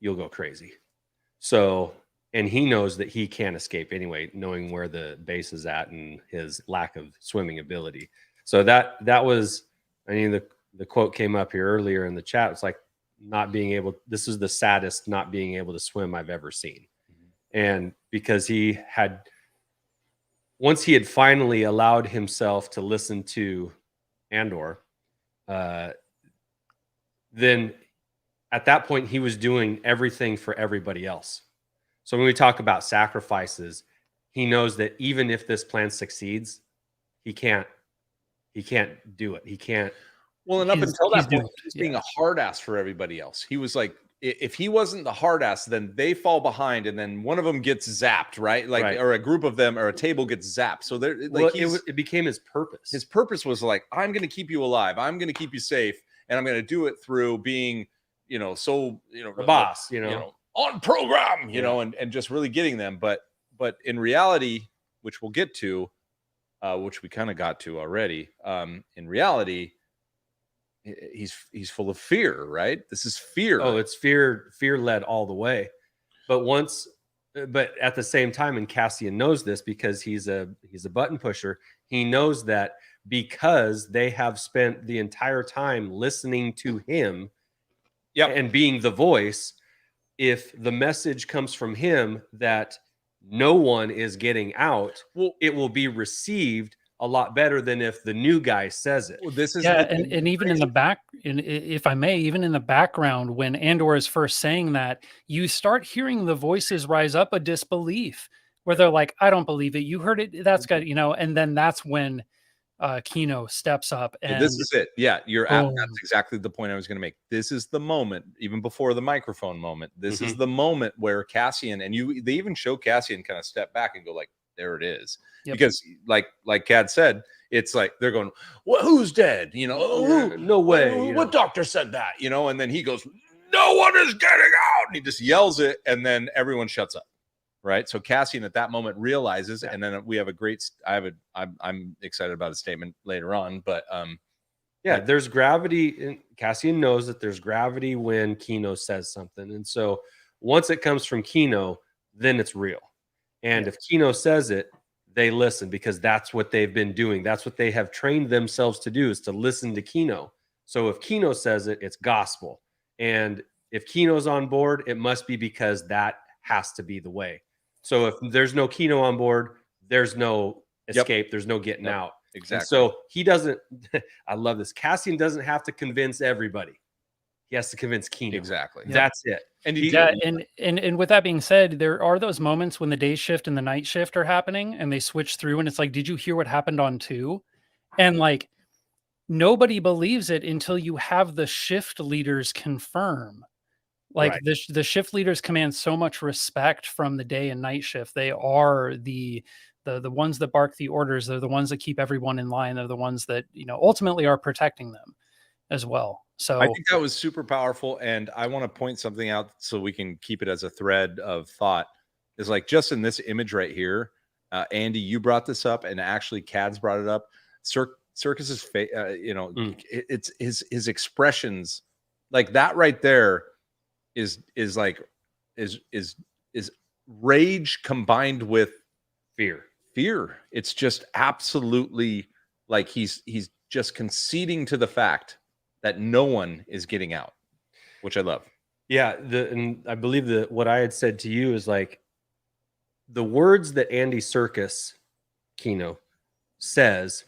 you'll go crazy. So, and he knows that he can't escape anyway, knowing where the base is at and his lack of swimming ability. So that was, I mean, the quote came up here earlier in the chat. It's like not being able, this is the saddest not being able to swim I've ever seen. And because once he had finally allowed himself to listen to Andor, then at that point, he was doing everything for everybody else. So when we talk about sacrifices, he knows that even if this plan succeeds, he can't do it. He can't. Well, and up until that point, he's being a hard ass for everybody else. He was like, if he wasn't the hard ass, then they fall behind, and then one of them gets zapped, right? Like, or a group of them, or a table gets zapped. So there, like, it became his purpose. His purpose was like, I'm going to keep you alive. I'm going to keep you safe, and I'm going to do it through being, the boss, on program, and just really getting them. But in reality, which we'll get to, which we kind of got to already, in reality, he's full of fear, right? This is fear. Oh, it's fear led all the way. But at the same time, and Cassian knows this because he's a button pusher. He knows that because they have spent the entire time listening to him, and being the voice, if the message comes from him that no one is getting out, it will be received a lot better than if the new guy says it. Well, this is and even in the back, if I may, even in the background, when Andor is first saying that, you start hearing the voices rise up a disbelief where they're like, I don't believe it. You heard it. That's got, and then that's when Kino steps up. And this is it. Yeah, that's exactly the point I was going to make. This is the moment, even before the microphone moment. This is the moment where Cassian they even show Cassian kind of step back and go like, there it is. Because like Kads said, it's like they're going, well, who's dead? No way. What doctor said that? And then he goes, no one is getting out. And he just yells it, and then everyone shuts up. Right. So Cassian at that moment realizes, and then we have I'm excited about a statement later on, but there's gravity. And Cassian knows that there's gravity when Kino says something. And so once it comes from Kino, then it's real. And if Kino says it, they listen because that's what they've been doing. That's what they have trained themselves to do, is to listen to Kino. So if Kino says it, it's gospel. And if Kino's on board, it must be because that has to be the way. So if there's no Kino on board, there's no escape. There's no getting out. Exactly. And so he doesn't, I love this. Cassian doesn't have to convince everybody. He has to convince Kino. Exactly. That's it. And with that being said, there are those moments when the day shift and the night shift are happening and they switch through and it's like, did you hear what happened on 2? And like, nobody believes it until you have the shift leaders confirm. Like the shift leaders command so much respect from the day and night shift. They are the ones that bark the orders. They're the ones that keep everyone in line. They're the ones that, ultimately are protecting them as well. So I think that was super powerful. And I want to point something out so we can keep it as a thread of thought, is like just in this image right here. Andy, you brought this up, and actually Kads brought it up. Circus's face, it's his expressions, like that right there is rage combined with fear. It's just absolutely like he's just conceding to the fact that no one is getting out, which I love. Yeah, and I believe that what I had said to you is like the words that Andy Serkis, Kino, says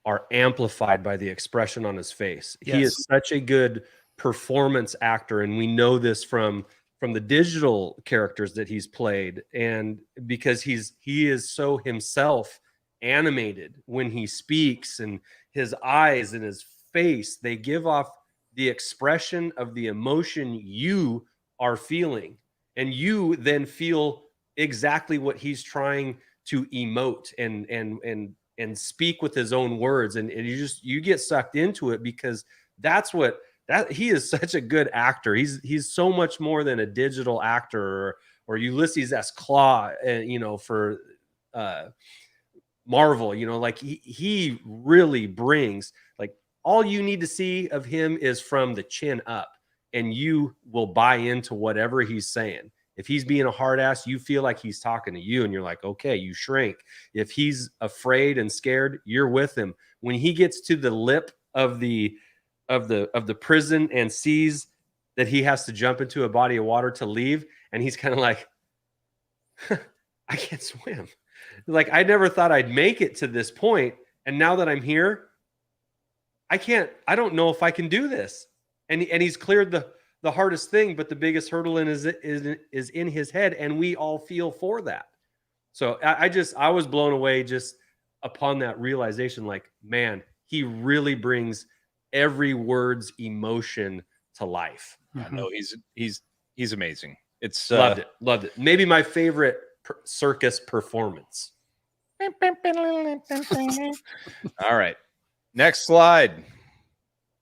are amplified by the expression on his face. Yes. He is such a good performance actor, and we know this from the digital characters that he's played, and because he is so himself animated when he speaks, and his eyes and his face, they give off the expression of the emotion you are feeling, and you then feel exactly what he's trying to emote and speak with his own words, and you get sucked into it because he is such a good actor. He's so much more than a digital actor or Ulysses S. Claw, for Marvel. Like he really brings, like, all you need to see of him is from the chin up, and you will buy into whatever he's saying. If he's being a hard ass, you feel like he's talking to you, and you're like, okay, you shrink. If he's afraid and scared, you're with him. When he gets to the lip of the prison and sees that he has to jump into a body of water to leave, and he's kind of like, I can't swim. Like, I never thought I'd make it to this point, and now that I'm here, I don't know if I can do this. And he's cleared the hardest thing, but the biggest hurdle is in his head, and we all feel for that. So I was blown away just upon that realization. Like, man, he really brings every word's emotion to life. Mm-hmm. No, he's amazing. It's loved it. Maybe my favorite circus performance. All right, next slide.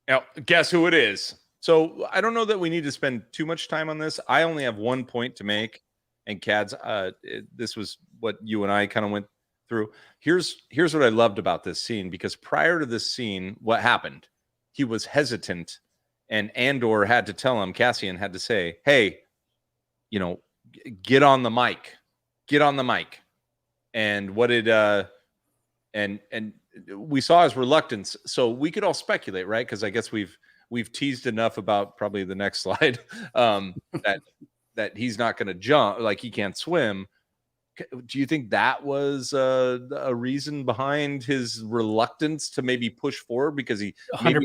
Now, guess who it is? So I don't know that we need to spend too much time on this. I only have one point to make, and Kads, this was what you and I kind of went through. Here's what I loved about this scene, because prior to this scene, what happened? He was hesitant, and Andor had to tell him, Cassian had to say, hey, get on the mic. And what did and we saw his reluctance. So we could all speculate, right? Because I guess we've teased enough about probably the next slide that he's not going to jump, like he can't swim. Do you think that was a reason behind his reluctance to maybe push forward? Because 100%.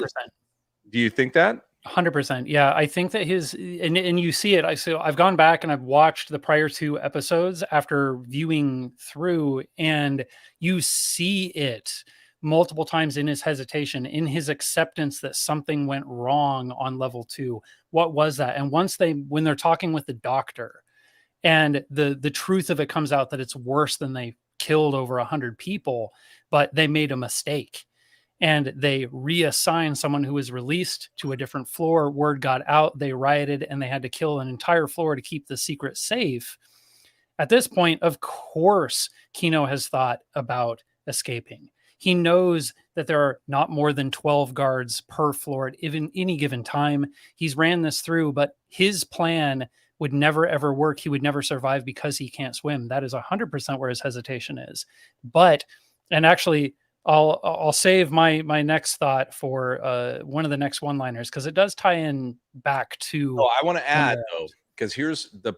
Do you think that? 100%. Yeah, I think that and you see it. I've gone back and I've watched the prior 2 episodes after viewing through, and you see it multiple times in his hesitation, in his acceptance that something went wrong on level 2. What was that? And when they're talking with the doctor, and the truth of it comes out that it's worse than they killed over 100 people, but they made a mistake. And they reassigned someone who was released to a different floor. Word got out, they rioted, and they had to kill an entire floor to keep the secret safe. At this point, of course, Kino has thought about escaping. He knows that there are not more than 12 guards per floor at any given time. He's ran this through, but his plan would never ever work. He would never survive because he can't swim. That is 100% where his hesitation is. But, and actually, I'll save my next thought for one of the next one-liners, because it does tie in back to. Oh, I want to add though, because here's the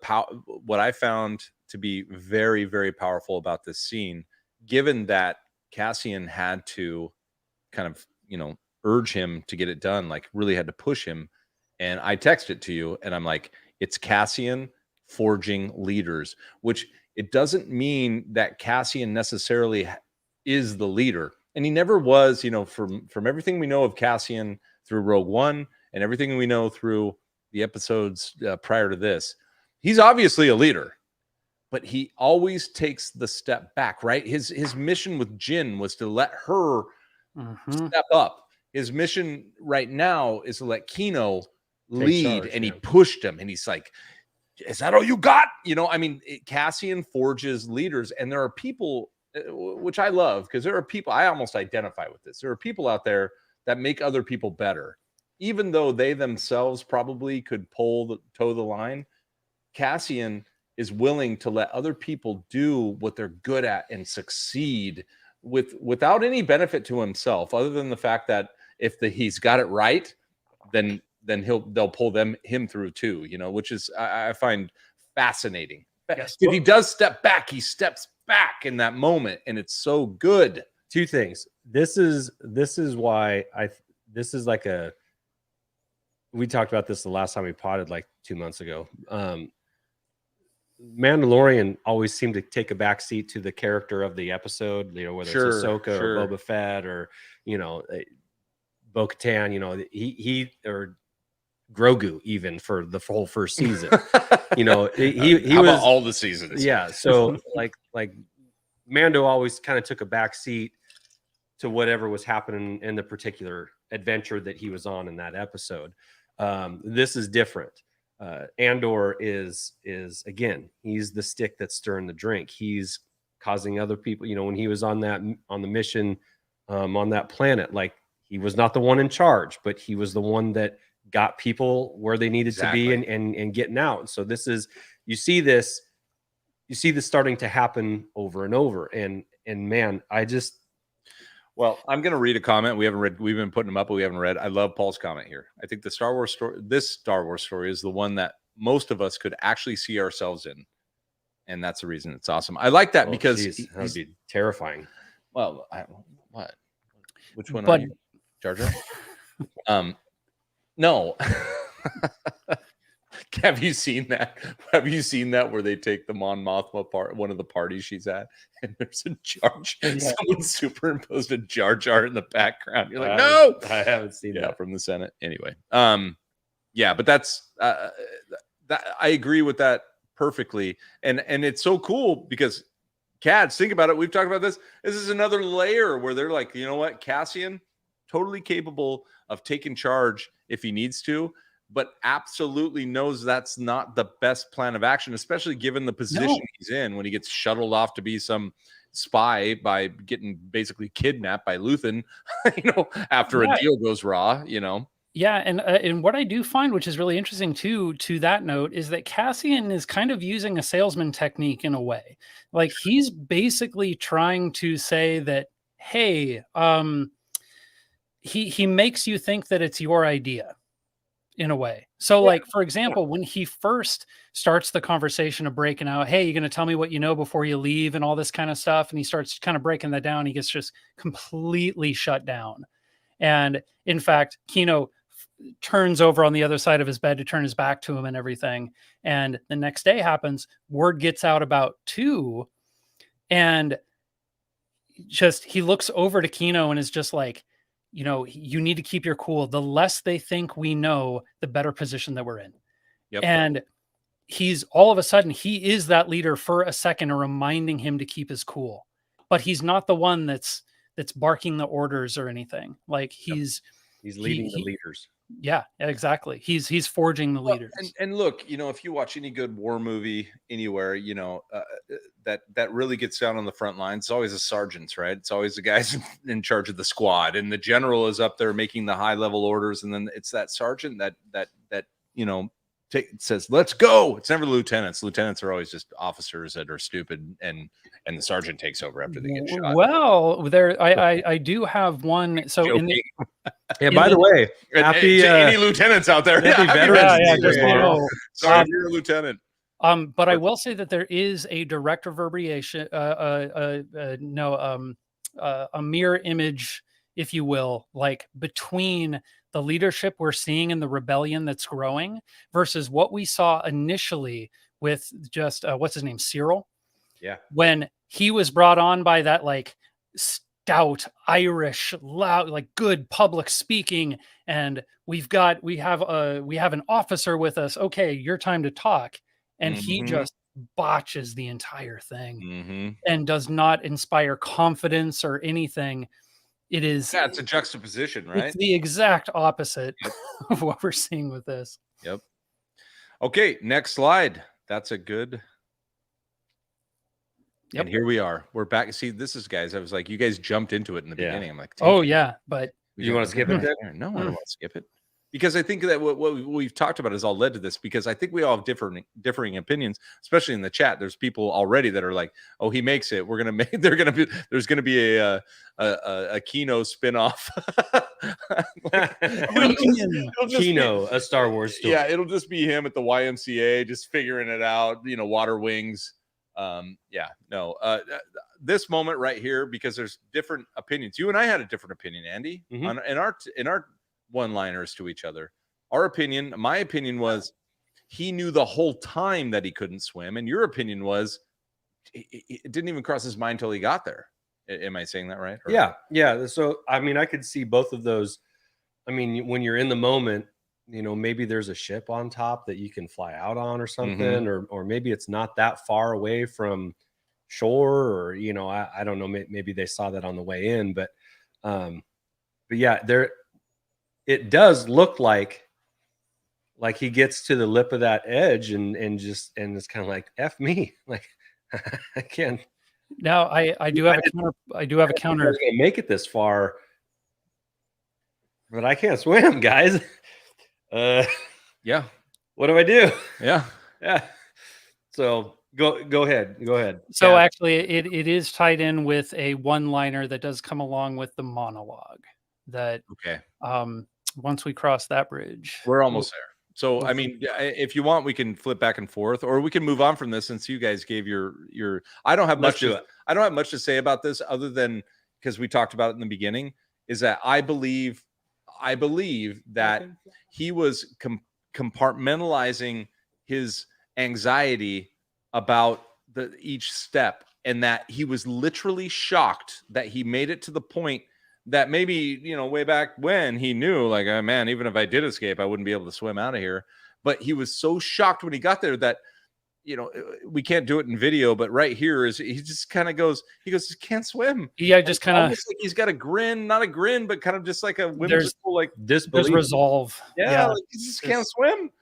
what I found to be very, very powerful about this scene, given that Cassian had to kind of, urge him to get it done, like really had to push him. And I text it to you and I'm like, it's Cassian forging leaders, which it doesn't mean that Cassian necessarily is the leader. And he never was, from everything we know of Cassian through Rogue One and everything we know through the episodes prior to this, he's obviously a leader, but he always takes the step back, right? His mission with Jyn was to let her step up. His mission right now is to let Kino lead, and he pushed him, and he's like, is that all you got? Cassian forges leaders, and there are people, which I love, because there are people, I almost identify with this. There are people out there that make other people better, even though they themselves probably could toe the line. Cassian is willing to let other people do what they're good at and succeed without any benefit to himself, other than the fact that if he's got it right, then they'll pull him through too, which is I find fascinating. Yes. If he does step back, he steps back in that moment, and it's so good. Two things. This is why this is like we talked about this the last time we potted like 2 months ago. Mandalorian always seemed to take a backseat to the character of the episode, whether it's Ahsoka or Boba Fett or Bo-Katan, he or Grogu, even for the whole first season. he was about all the seasons. Yeah. So like Mando always kind of took a backseat to whatever was happening in the particular adventure that he was on in that episode. This is different. Andor is again, he's the stick that's stirring the drink. He's causing other people, when he was on the mission on that planet, like he was not the one in charge, but he was the one that got people where they needed to be and getting out. And so this is, you see this starting to happen over and over. And man, well, I'm going to read a comment we haven't read. We've been putting them up, but we haven't read. I love Paul's comment here. I think this Star Wars story is the one that most of us could actually see ourselves in. And that's the reason it's awesome. I like that because that would be terrifying. Well, what? Which one are you? Jar Jar? No. Have you seen that? Have you seen that where they take the Mon Mothma part, one of the parties she's at, and there's a Jar Jar, someone superimposed a Jar Jar in the background. You're like, no, I haven't seen that from the Senate. Anyway, but that's that. I agree with that perfectly, and it's so cool because Kads, think about it. We've talked about this. This is another layer where they're like, you know what, Cassian, totally capable of taking charge if he needs to, but absolutely knows that's not the best plan of action, especially given the position he's in when he gets shuttled off to be some spy by getting basically kidnapped by Luthen, after a deal goes raw, Yeah, and what I do find, which is really interesting too, to that note, is that Cassian is kind of using a salesman technique in a way. Like he's basically trying to say that, hey, he makes you think that it's your idea. In a way. So like, for example, when he first starts the conversation of breaking out, hey, you're going to tell me what you know before you leave and all this kind of stuff. And he starts kind of breaking that down. He gets just completely shut down. And in fact, Kino turns over on the other side of his bed to turn his back to him and everything. And the next day happens, word gets out about 2. And just, he looks over to Kino and is just like, you need to keep your cool. The less they think we know, the better position that we're in. Yep. And he's all of a sudden, he is that leader for a second, reminding him to keep his cool. But he's not the one that's barking the orders or anything. Like he's leading the leaders. Yeah, exactly. He's forging the leaders. And look, if you watch any good war movie anywhere, that really gets down on the front line. It's always the sergeants, right? It's always the guys in charge of the squad, and the general is up there making the high level orders, and then it's that sergeant that says, let's go. It's never the lieutenants. Lieutenants are always just officers that are stupid, and the sergeant takes over after they get shot. Well, I do have one. So in the by the way, happy any lieutenants out there. Happy Veterans Day tomorrow. Sorry, you're a lieutenant. But I will say that there is a direct reverberation, a mirror image, if you will, like between the leadership we're seeing in the rebellion that's growing versus what we saw initially with just what's his name, Cyril. Yeah. When he was brought on by that like stout Irish, loud, like good public speaking, and we have an officer with us. Okay, your time to talk. And he just botches the entire thing and does not inspire confidence or anything. It is. Yeah, it's a juxtaposition, right? It's the exact opposite of what we're seeing with this. Yep. Okay, next slide. That's a good. Yep. And here we are. We're back. See, this is, guys, I was like, you guys jumped into it in the beginning. I'm like, oh, yeah. But you want to skip it? No, I don't want to skip it. Because I think that what we've talked about has all led to this, because I think we all have differing opinions, especially in the chat. There's people already that are like, oh, he makes it. There's going to be a Kino spinoff. Kino, a Star Wars story. Yeah, it'll just be him at the YMCA, just figuring it out, water wings. This moment right here, because there's different opinions. You and I had a different opinion, Andy, in our one-liners to each other. My opinion was he knew the whole time that he couldn't swim, and your opinion was it didn't even cross his mind till he got there. Am I saying that right? Or... Yeah. So I mean, I could see both of those. I mean, when you're in the moment, maybe there's a ship on top that you can fly out on or something, or maybe it's not that far away from shore, or I don't know, maybe they saw that on the way in, but yeah, it does look like he gets to the lip of that edge and it's kind of like, F me. Like, I can't. Now I do have a counter. I'm gonna make it this far, but I can't swim, guys. Yeah. What do I do? Yeah. So go ahead. So actually it is tied in with a one-liner that does come along with the monologue that, once we cross that bridge, we're almost there. So, I mean, if you want, we can flip back and forth, or we can move on from this since you guys gave your, I don't have much to say about this other than, because we talked about it in the beginning, is that I believe that he was compartmentalizing his anxiety about each step, and that he was literally shocked that he made it to the point that maybe, way back when he knew, like, oh, man, even if I did escape, I wouldn't be able to swim out of here. But he was so shocked when he got there that, we can't do it in video, but right here is, he just kind of goes, he can't swim. Yeah, just kind of, like he's got a grin, not a grin, but kind of just like a whimsical, like disbelief. There's resolve. Yeah. Like he just can't swim.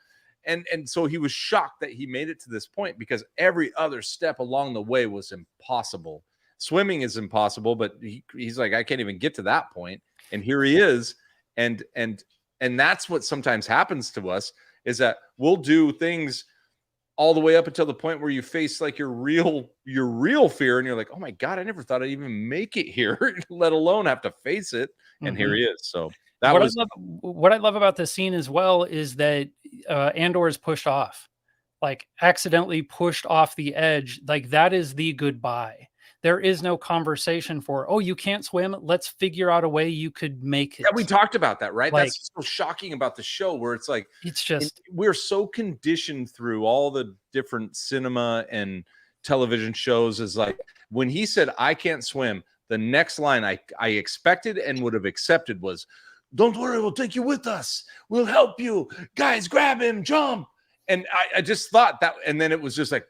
And so he was shocked that he made it to this point, because every other step along the way was impossible. Swimming is impossible, but he's like, I can't even get to that point. And here he is. And that's what sometimes happens to us, is that we'll do things all the way up until the point where you face like your real fear. And you're like, oh my God, I never thought I'd even make it here, let alone have to face it. And here he is. So what I love about this scene as well is that Andor is pushed off, like accidentally pushed off the edge. Like that is the goodbye. There is no conversation for, oh, you can't swim. Let's figure out a way you could make it. Yeah, we talked about that, right? Like, that's so shocking about the show, where it's like, we're so conditioned through all the different cinema and television shows, is like, when he said, I can't swim, the next line I expected and would have accepted was, don't worry, we'll take you with us. We'll help you. Guys, grab him, jump. And I just thought that, and then it was just like,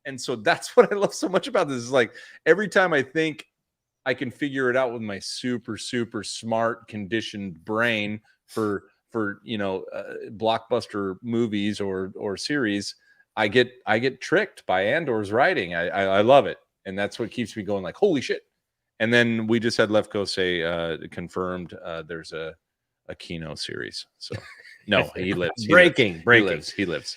and so that's what I love so much about this, is like, every time I think I can figure it out with my super, super smart conditioned brain for blockbuster movies or series, I get tricked by Andor's writing. I love it. And that's what keeps me going, like, holy shit. And then we just had Lefko say confirmed there's a Kino series. So No, he lives. Breaking. He lives.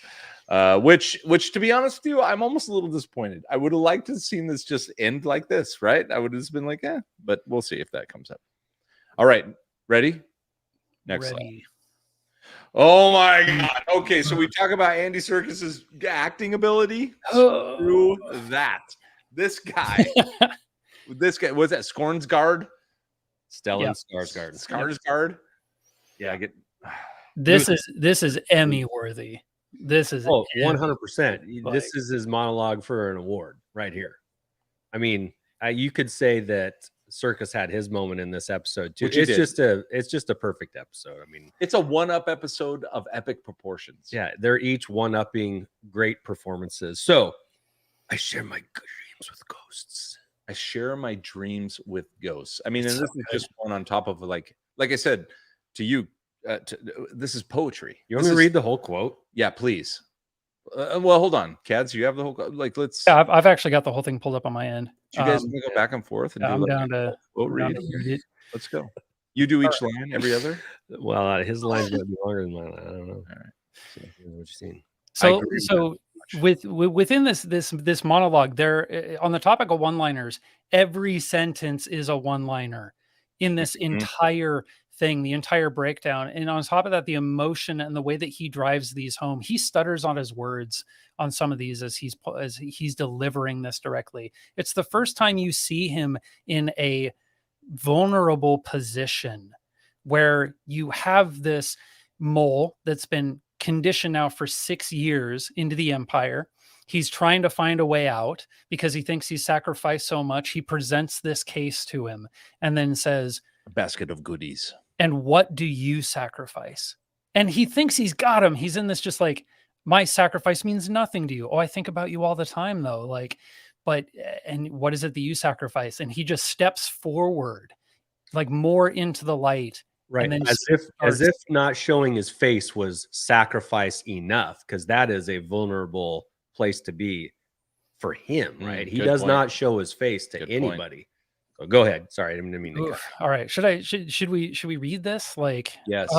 Which to be honest with you, I'm almost a little disappointed. I would have liked to have seen this just end like this, right? I would have just been like, but we'll see if that comes up. All right, ready? Next slide. Oh my God. Okay, so we talk about Andy Serkis's acting ability. Screw that. This guy, was that Skarsgård? Stellan Skarsgård. Skarsgård. Yeah, I get. This is Emmy worthy. This is 100%. This is his monologue for an award right here. I mean, you could say that Serkis had his moment in this episode too. It's just a perfect episode. I mean, it's a one-up episode of epic proportions. Yeah, they're each one-upping great performances. So, I share my dreams with ghosts. I share my dreams with ghosts. I mean, and this is just one on top of like I said to you. This is poetry. You want me to read the whole quote? Yeah, please. Well, hold on, Kads. You have the whole let's. Yeah, I've actually got the whole thing pulled up on my end. Do you guys want to go back and forth and I'm down to read it? Let's go. You do each line, every other. Well, his line's gonna be longer than mine. I don't know. All right. So here's what you're seeing. So within this monologue, there on the topic of one-liners, every sentence is a one-liner in this entire thing, the entire breakdown. And on top of that, the emotion and the way that he drives these home, he stutters on his words on some of these as he's delivering this directly. It's the first time you see him in a vulnerable position where you have this mole that's been conditioned now for 6 years into the Empire. He's trying to find a way out because he thinks he's sacrificed so much. He presents this case to him and then says, a basket of goodies. And what do you sacrifice? And he thinks he's got him. He's in this just like, my sacrifice means nothing to you. Oh, I think about you all the time though. Like, and what is it that you sacrifice? And he just steps forward, like more into the light. Right. As if not showing his face was sacrifice enough, because that is a vulnerable place to be for him, right? He does not show his face to anybody. So go ahead. Sorry, I didn't mean to. All right. Should we read this? Like, yes.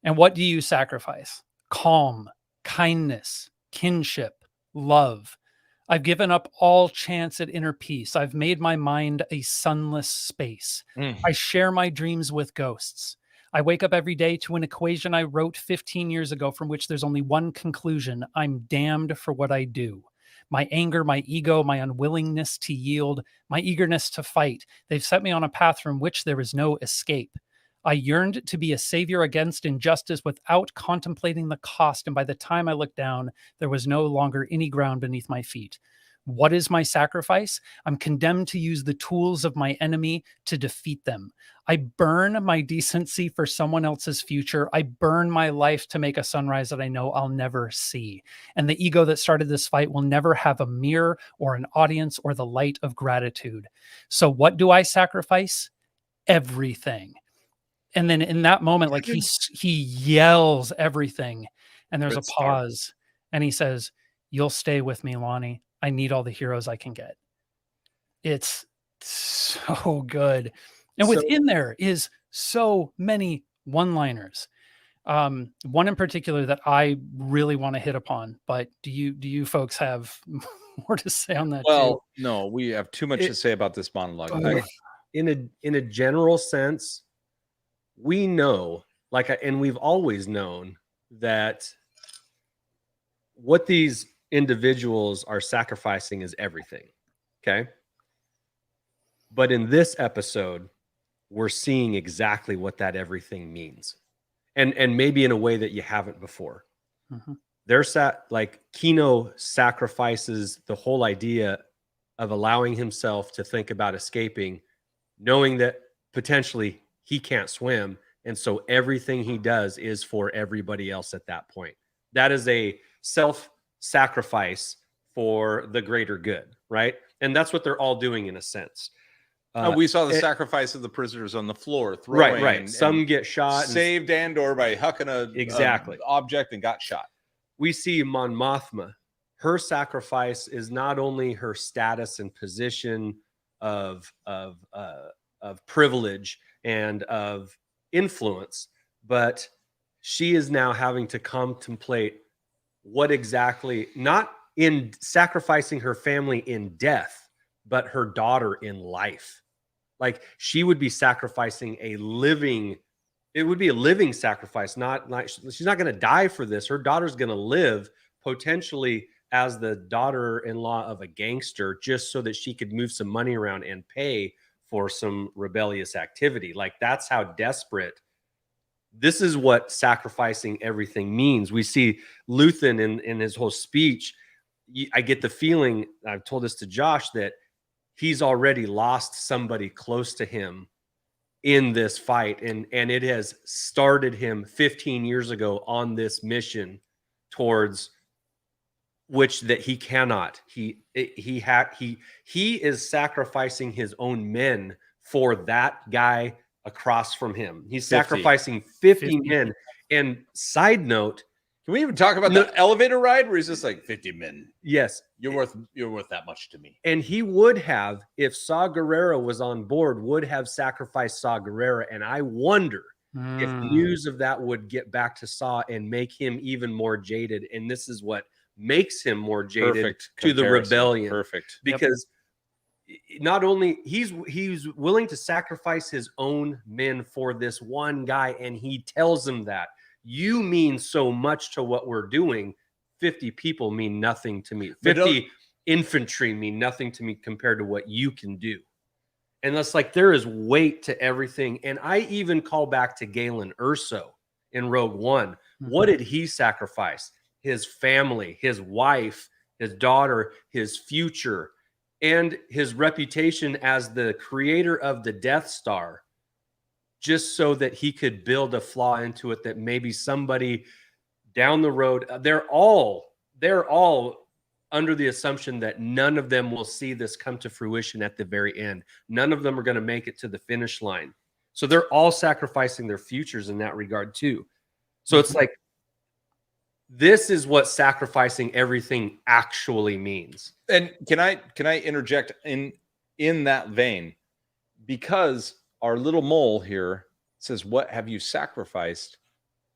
And what do you sacrifice? Calm, kindness, kinship, love. I've given up all chance at inner peace. I've made my mind a sunless space. I share my dreams with ghosts. I wake up every day to an equation I wrote 15 years ago from which there's only one conclusion. I'm damned for what I do. My anger, my ego, my unwillingness to yield, my eagerness to fight. They've set me on a path from which there is no escape. I yearned to be a savior against injustice without contemplating the cost, and by the time I looked down, there was no longer any ground beneath my feet. What is my sacrifice? I'm condemned to use the tools of my enemy to defeat them. I burn my decency for someone else's future. I burn my life to make a sunrise that I know I'll never see. And the ego that started this fight will never have a mirror or an audience or the light of gratitude. So what do I sacrifice? Everything. And then in that moment, like he yells everything, and there's a pause, and he says, "You'll stay with me, Lonnie. I need all the heroes I can get." It's so good. And within there is so many one-liners. One in particular that I really want to hit upon, but do you folks have more to say on that? Well, no, we have too much to say about this monologue. In a general sense, we know, and we've always known that what these individuals are sacrificing is everything. Okay. But in this episode, we're seeing exactly what that everything means. And maybe in a way that you haven't before. Kino sacrifices the whole idea of allowing himself to think about escaping, knowing that potentially he can't swim. And so everything he does is for everybody else at that point. That is a self-sacrifice for the greater good, right? And that's what they're all doing in a sense. We saw the sacrifice of the prisoners on the floor. Throwing right. Some get shot. Saved Andor by hucking an object and got shot. We see Mon Mothma. Her sacrifice is not only her status and position of privilege and of influence, but she is now having to contemplate what exactly, not in sacrificing her family in death, but her daughter in life. Like she would be sacrificing it would be a living sacrifice, not like she's not going to die for this. Her daughter's going to live potentially as the daughter-in-law of a gangster just so that she could move some money around and pay for some rebellious activity. Like that's how desperate. This is what sacrificing everything means. We see Luthen in his whole speech. I get the feeling, I've told this to Josh, that he's already lost somebody close to him in this fight. And it has started him 15 years ago on this mission towards which that he cannot. He is sacrificing his own men for that guy across from him. He's 50. Sacrificing 50 men. And side note, can we even talk about the elevator ride where he's just like 50 men? Yes. You're worth that much to me. And he would have, if Saw Gerrera was on board, would have sacrificed Saw Gerrera. And I wonder if news of that would get back to Saw and make him even more jaded. And this is what makes him more jaded to the rebellion. Perfect. Because not only he's willing to sacrifice his own men for this one guy, and he tells him that you mean so much to what we're doing. 50 people mean nothing to me. 50 infantry mean nothing to me compared to what you can do. And that's like, there is weight to everything. And I even call back to Galen Erso in Rogue One. Mm-hmm. What did he sacrifice? His family, his wife, his daughter, his future, and his reputation as the creator of the Death Star, just so that he could build a flaw into it that maybe somebody down the road, they're all under the assumption that none of them will see this come to fruition at the very end. None of them are going to make it to the finish line. So they're all sacrificing their futures in that regard too. So it's like, this is what sacrificing everything actually means. And can I interject in that vein? Because our little mole here says, "What have you sacrificed?"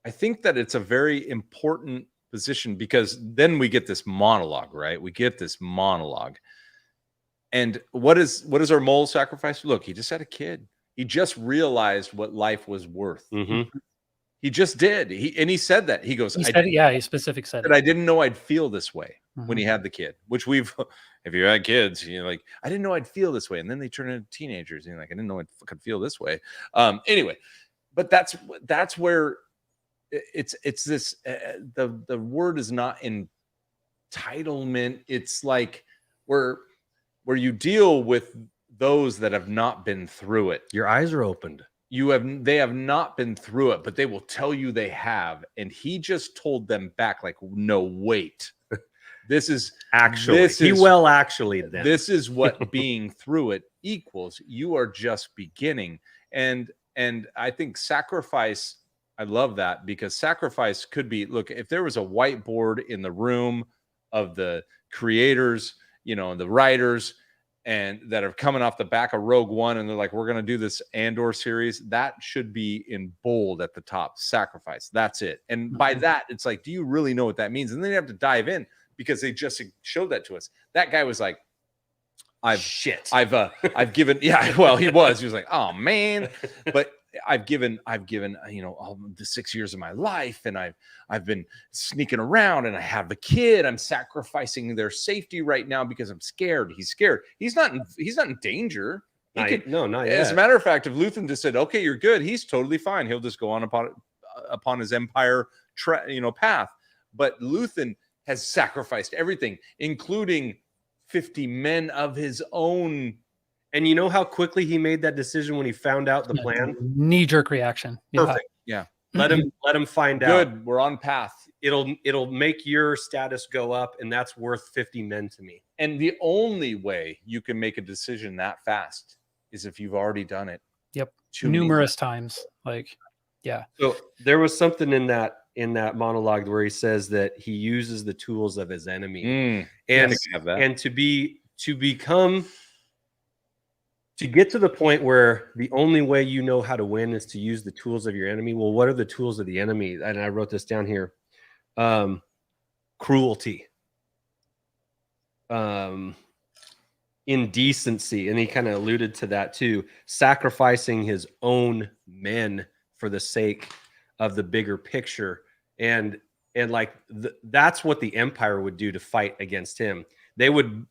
I think that it's a very important position, because then we get this monologue, right? We get this monologue. And what is our mole sacrifice? Look, he just had a kid. He just realized what life was worth. Mm-hmm. He just did. He said that. He goes, he specific said that I didn't know I'd feel this way when he had the kid, which if you had kids, you're like, I didn't know I'd feel this way. And then they turn into teenagers and you're like, I didn't know I could feel this way. Anyway, but that's where it's this, the word is not entitlement. It's like where you deal with those that have not been through it. Your eyes are opened. They have not been through it, but they will tell you they have. And he just told them back, like, no, wait, this is what being through it equals. You are just beginning. And I think sacrifice, I love that, because sacrifice could be, look, if there was a whiteboard in the room of the creators, the writers, and that are coming off the back of Rogue One, and they're like, we're going to do this Andor series, that should be in bold at the top. Sacrifice. That's it. And by that, it's like, do you really know what that means? And then you have to dive in, because they just showed that to us. That guy was like, I've given, yeah, well, he was like, oh man, but I've given, all the 6 years of my life, and I've been sneaking around, and I have a kid. I'm sacrificing their safety right now because I'm scared. He's scared. He's not in danger. Not yet. As a matter of fact, if Luthen just said, okay, you're good, he's totally fine. He'll just go on upon his empire, path. But Luthen has sacrificed everything, including 50 men of his own. And you know how quickly he made that decision when he found out the plan? Knee-jerk reaction. Perfect. Yeah. Let him find out. Good. We're on path. It'll make your status go up, and that's worth 50 men to me. And the only way you can make a decision that fast is if you've already done it. Yep. Numerous times. Like, yeah. So there was something in that monologue where he says that he uses the tools of his enemy. And to become to get to the point where the only way you know how to win is to use the tools of your enemy. Well, what are the tools of the enemy? And I wrote this down here. Cruelty, indecency, and he kind of alluded to that too, sacrificing his own men for the sake of the bigger picture. And like that's what the Empire would do to fight against him. They would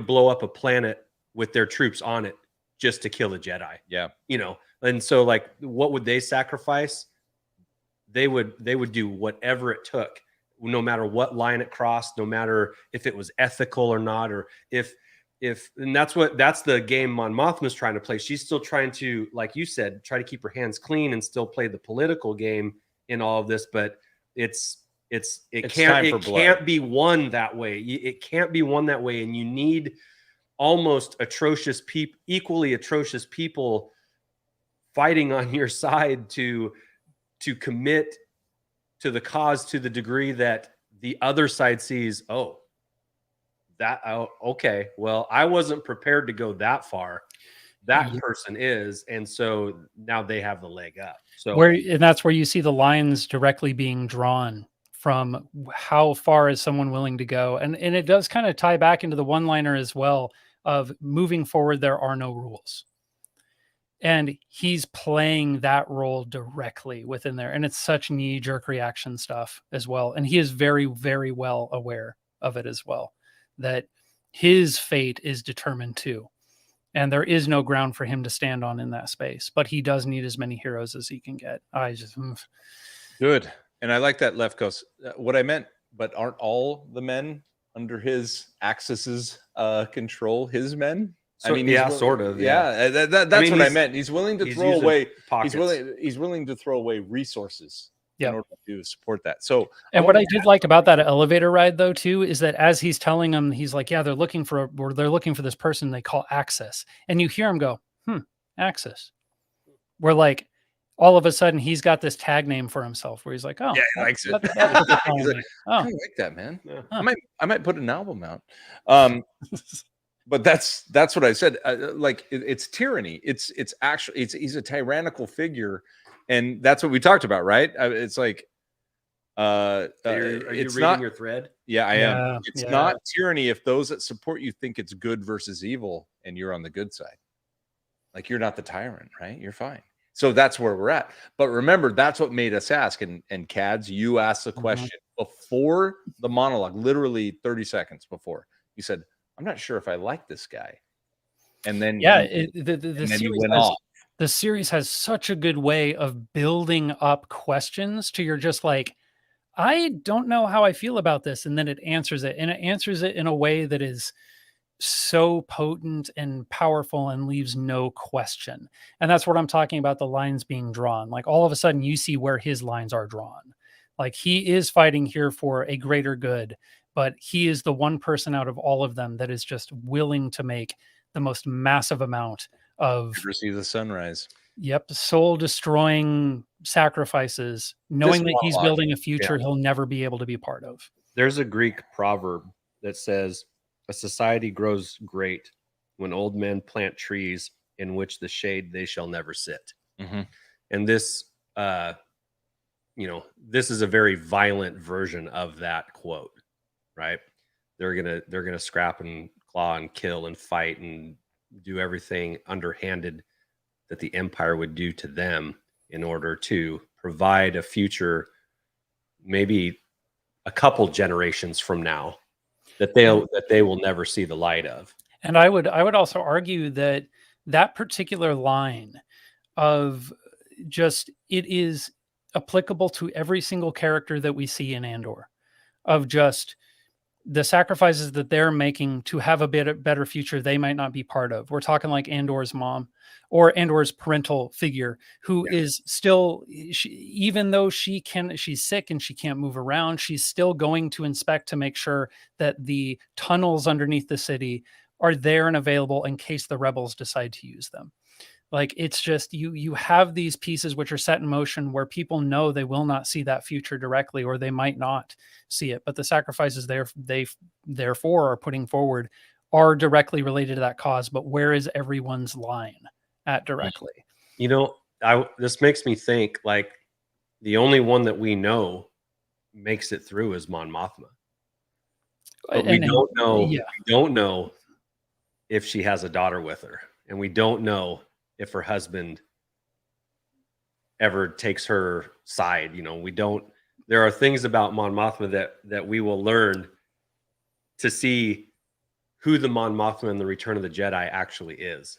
blow up a planet with their troops on it just to kill a Jedi. Yeah. And so like, what would they sacrifice? They would do whatever it took, no matter what line it crossed, no matter if it was ethical or not, or if and that's the game Mon Mothma's trying to play. She's still trying to, like you said, try to keep her hands clean and still play the political game in all of this, but it can't be won that way. It can't be won that way, and you need almost atrocious people, equally atrocious people fighting on your side to commit to the cause to the degree that the other side sees, okay, well, I wasn't prepared to go that far. That person is, and so now they have the leg up. So and that's where you see the lines directly being drawn from how far is someone willing to go. And it does kind of tie back into the one-liner as well of moving forward, there are no rules. And he's playing that role directly within there. And it's such knee-jerk reaction stuff as well. And he is very, very well aware of it as well, that his fate is determined too. And there is no ground for him to stand on in that space. But he does need as many heroes as he can get. Good. And I like that, Lefkos. What I meant, but aren't all the men under his Axis's control his men? So, I mean, yeah, sort of. Yeah, that's what I meant. He's willing to throw away pockets. He's willing to throw away resources in order to support that. So, and what I did like about that elevator ride, though, too, is that as he's telling them, he's like, "Yeah, they're looking for this person they call Axis," and you hear him go, Axis. We're like, all of a sudden, he's got this tag name for himself, where he's like, "Oh, yeah, he likes it." He's like, I like that, man. Yeah. I might put an album out. But that's what I said. It's tyranny. It's actually he's a tyrannical figure, and that's what we talked about, right? It's like, are you reading your thread? Yeah, I am. It's not tyranny if those that support you think it's good versus evil, and you're on the good side. Like, you're not the tyrant, right? You're fine. So that's where we're at. But remember, that's what made us ask. And Kads, you asked the question before the monologue, literally 30 seconds before. You said, I'm not sure if I like this guy. And then the series has such a good way of building up questions to you're just like, I don't know how I feel about this. And then it answers it. And it answers it in a way that is so potent and powerful and leaves no question. And that's what I'm talking about, the lines being drawn. Like, all of a sudden you see where his lines are drawn. Like, he is fighting here for a greater good, but he is the one person out of all of them that is just willing to make the most massive amount of see the sunrise. Yep. Soul destroying sacrifices, knowing that he's building a future he'll never be able to be part of. There's a Greek proverb that says, a society grows great when old men plant trees in which the shade they shall never sit. Mm-hmm. And this, this is a very violent version of that quote, right? They're gonna scrap and claw and kill and fight and do everything underhanded that the Empire would do to them in order to provide a future, maybe a couple generations from now, that they will never see the light of. And I would also argue that particular line of just, it is applicable to every single character that we see in Andor, of just the sacrifices that they're making to have a better future they might not be part of. We're talking like Andor's mom or Andor's parental figure, who is still, even though she's sick and she can't move around, she's still going to inspect to make sure that the tunnels underneath the city are there and available in case the rebels decide to use them. Like, it's just, you have these pieces which are set in motion where people know they will not see that future directly, or they might not see it, but the sacrifices they therefore are putting forward are directly related to that cause, but where is everyone's line at directly? You know, this makes me think like the only one that we know makes it through is Mon Mothma. But we don't know. Yeah. We don't know if she has a daughter with her, and we don't know if her husband ever takes her side. You know, we don't. There are things about Mon Mothma that we will learn to see who the Mon Mothma in the Return of the Jedi actually is.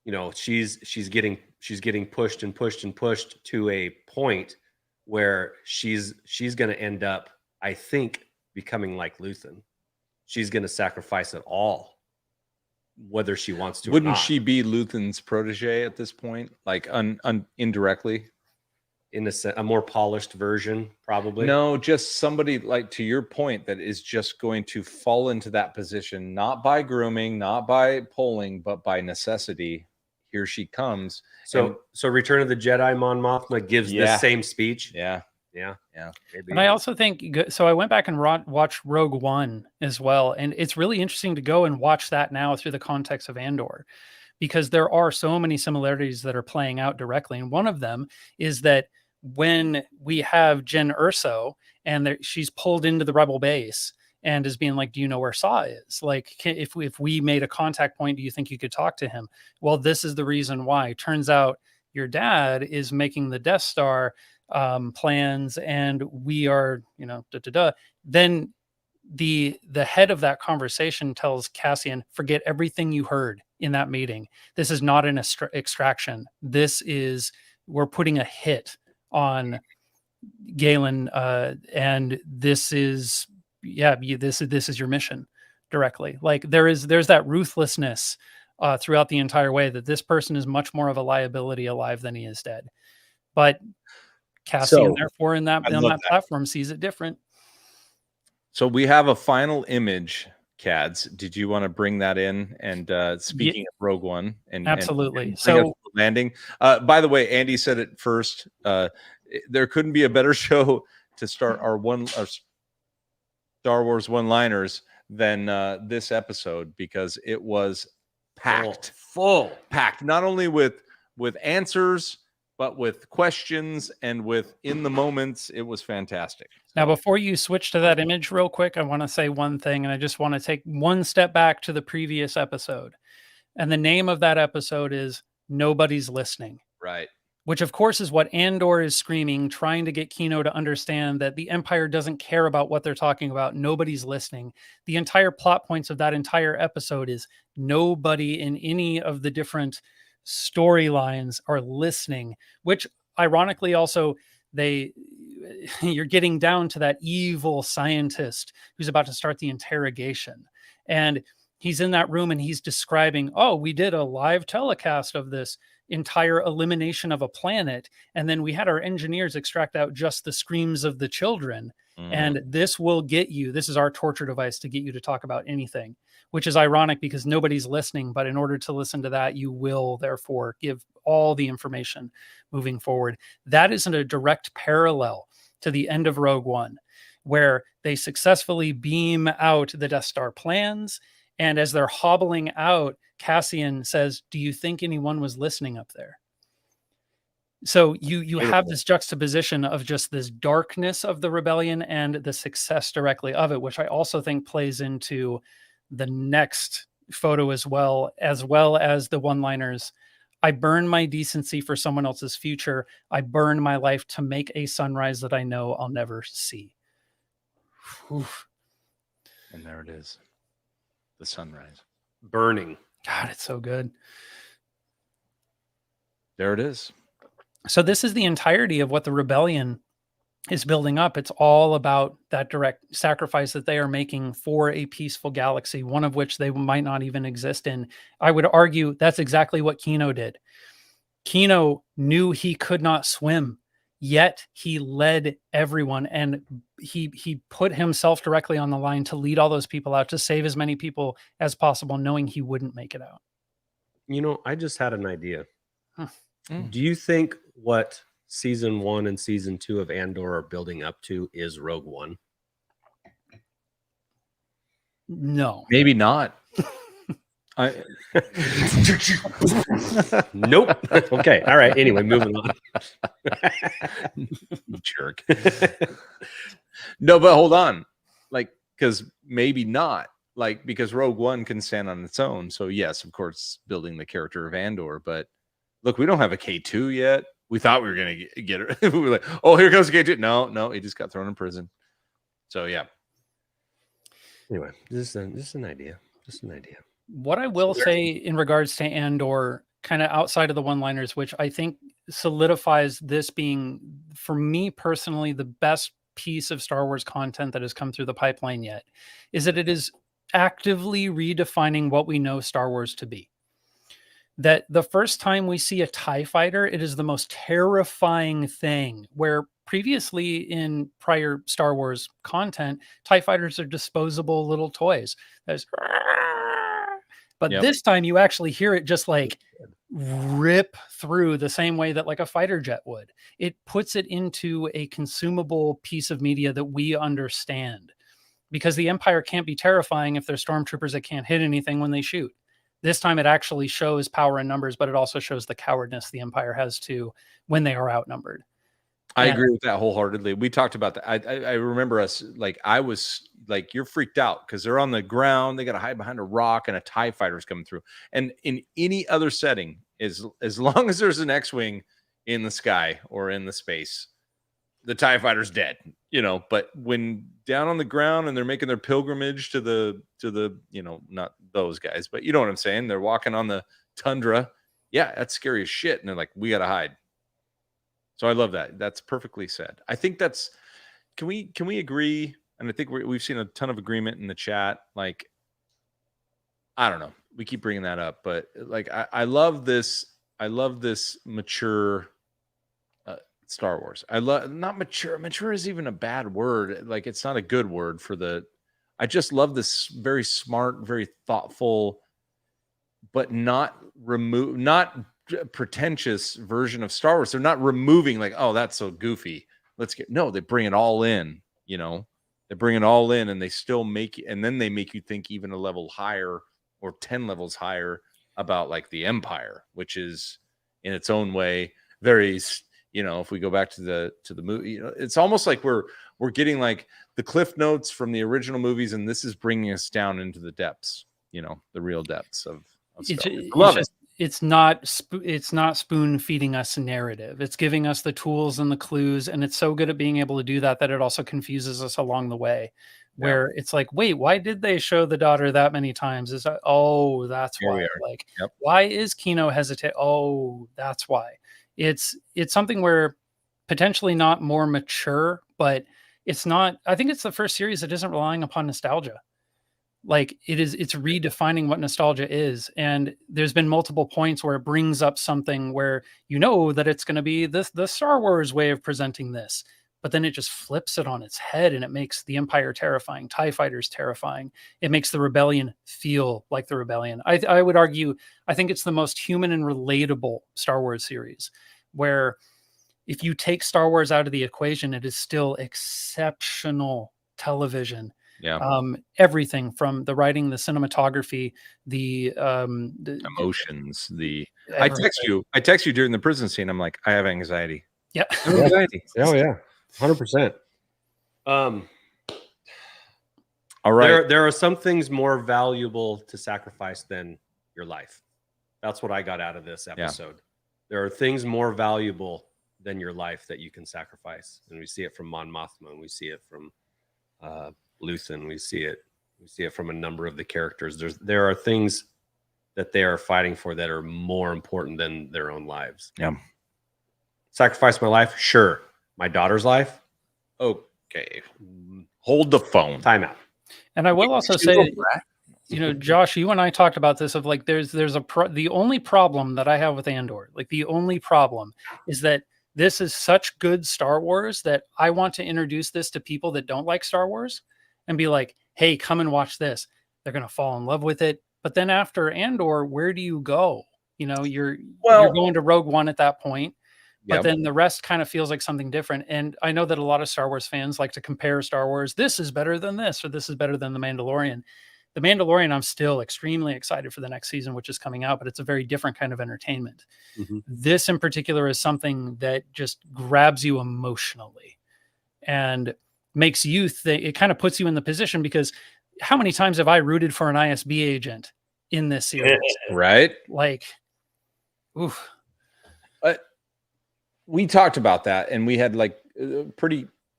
You know, she's getting pushed and pushed and pushed to a point where she's going to end up, I think, becoming like Luthen. She's going to sacrifice it all, whether she wants to. Wouldn't she be Luthen's protege at this point, like indirectly? In a more polished version, probably. No, just somebody, like, to your point, that is just going to fall into that position, not by grooming, not by polling, but by necessity. Here she comes. So Return of the Jedi, Mon Mothma gives the same speech. Yeah. Maybe. And I also think, so I went back and watched Rogue One as well. And it's really interesting to go and watch that now through the context of Andor, because there are so many similarities that are playing out directly. And one of them is that when we have Jyn Erso and she's pulled into the rebel base and is being like, do you know where Saw is? Like, if we made a contact point, do you think you could talk to him? Well, this is the reason why. Turns out your dad is making the Death Star plans, and we are, Then the head of that conversation tells Cassian, forget everything you heard in that meeting. This is not an extraction. We're putting a hit on Galen, and this is your mission directly. Like there's that ruthlessness throughout the entire way, that this person is much more of a liability alive than he is dead. But Cassian, therefore, on that platform, sees it different. So we have a final image, Kads. Did you want to bring that in? And speaking of Rogue One, and absolutely. So landing. By the way, Andy said it first. There couldn't be a better show to start our Star Wars one-liners than this episode, because it was packed, packed. Not only with answers, but with questions and with in the moments. It was fantastic. Now, before you switch to that image real quick, I want to say one thing, and I just want to take one step back to the previous episode. And the name of that episode is Nobody's Listening. Right. Which, of course, is what Andor is screaming, trying to get Kino to understand that the Empire doesn't care about what they're talking about. Nobody's listening. The entire plot points of that entire episode is nobody in any of the different storylines are listening, which ironically also you're getting down to that evil scientist who's about to start the interrogation. And he's in that room and he's describing, we did a live telecast of this entire elimination of a planet, and then we had our engineers extract out just the screams of the children. And this will get you, this is our torture device to get you to talk about anything, which is ironic because nobody's listening. But in order to listen to that, you will therefore give all the information moving forward. That isn't a direct parallel to the end of Rogue One, where they successfully beam out the Death Star plans. And as they're hobbling out, Cassian says, do you think anyone was listening up there? So you have this juxtaposition of just this darkness of the rebellion and the success directly of it, which I also think plays into the next photo as well as the one-liners. I burn my decency for someone else's future. I burn my life to make a sunrise that I know I'll never see. Oof. And there it is. The sunrise. Burning. God, it's so good. There it is. So this is the entirety of what the rebellion is building up. It's all about that direct sacrifice that they are making for a peaceful galaxy, one of which they might not even exist in. I would argue that's exactly what Kino did. Kino knew he could not swim, yet he led everyone, and he put himself directly on the line to lead all those people out, to save as many people as possible, knowing he wouldn't make it out. I just had an idea. Do you think what season 1 and season 2 of Andor are building up to is Rogue One? No. Maybe not. Nope. Okay. All right. Anyway, moving on. Jerk. No, but hold on. Like, because maybe not. Like, because Rogue One can stand on its own. So yes, of course, building the character of Andor. But look, we don't have a K2 yet. We thought we were gonna get it. We were like, oh, here comes K2. No, he just got thrown in prison. So yeah. Anyway, just an idea. Just an idea. What I will say in regards to Andor, kind of outside of the one-liners, which I think solidifies this being, for me personally, the best piece of Star Wars content that has come through the pipeline yet, is that it is actively redefining what we know Star Wars to be. That the first time we see a TIE fighter, it is the most terrifying thing, where previously in prior Star Wars content, TIE fighters are disposable little toys. But this time you actually hear it just like rip through the same way that like a fighter jet would. It puts it into a consumable piece of media that we understand, because the Empire can't be terrifying if they're stormtroopers that can't hit anything when they shoot. This time it actually shows power in numbers, but it also shows the cowardness the Empire has to when they are outnumbered. I agree with that wholeheartedly. We talked about that. I remember us, like, I was like, you're freaked out because they're on the ground. They got to hide behind a rock and a TIE fighter's coming through. And in any other setting, as long as there's an X-Wing in the sky or in the space, the TIE fighter's dead, you know. But when down on the ground and they're making their pilgrimage to the, you know, not those guys, but you know what I'm saying? They're walking on the tundra. Yeah, that's scary as shit. And they're like, we got to hide. So I love that. That's perfectly said. I think that's, can we agree? And I think we've seen a ton of agreement in the chat. Like, I don't know. We keep bringing that up, but like, I love this. I love this mature Star Wars. I love, not mature. Mature is even a bad word. Like, it's not a good word for the, I just love this very smart, very thoughtful, but not pretentious version of Star Wars. They're not removing like, oh, that's so goofy. They bring it all in, you know, they bring it all in and they still make, and then they make you think even a level higher or 10 levels higher about like the Empire, which is in its own way very, you know, if we go back to the movie, you know, it's almost like we're getting like the cliff notes from the original movies, and this is bringing us down into the depths, you know, the real depths of Star Wars. Love it. It's not spoon feeding us narrative. It's giving us the tools and the clues, and it's so good at being able to do that it also confuses us along the way. Where it's like, wait, why did they show the daughter that many times? Is that, oh, that's why. Like, why is Kino hesitate? Oh, that's why. It's something where potentially not more mature, but it's not. I think it's the first series that isn't relying upon nostalgia. Like, it's redefining what nostalgia is. And there's been multiple points where it brings up something where you know that it's going to be the Star Wars way of presenting this, but then it just flips it on its head and it makes the Empire terrifying, TIE fighters terrifying. It makes the rebellion feel like the rebellion. I would argue, I think it's the most human and relatable Star Wars series, where if you take Star Wars out of the equation, it is still exceptional television. Yeah. Everything from the writing, the cinematography, the emotions, I text you during the prison scene. I'm like, I have anxiety. Yeah. Anxiety. Oh yeah. 100%. All right. There are some things more valuable to sacrifice than your life. That's what I got out of this episode. Yeah. There are things more valuable than your life that you can sacrifice. And we see it from Mon Mothma, and we see it from Luthen, we see it from a number of the characters. There are things that they are fighting for that are more important than their own lives. Yeah. Sacrifice my life? Sure. My daughter's life? Okay. Hold the phone. Time out. And I will also say, you know, Josh, you and I talked about this of like, the only problem that I have with Andor, like the only problem is that this is such good Star Wars that I want to introduce this to people that don't like Star Wars and be like, hey, come and watch this. They're going to fall in love with it. But then after Andor, where do you go? You know, you're going to Rogue One at that point. but then the rest kind of feels like something different. And I know that a lot of Star Wars fans like to compare Star Wars. This is better than this, or this is better than The Mandalorian. The Mandalorian, I'm still extremely excited for the next season, which is coming out, but it's a very different kind of entertainment. This in particular is something that just grabs you emotionally and makes you think. It kind of puts you in the position, because how many times have I rooted for an ISB agent in this series? Right? Like, oof. We talked about that, and we had like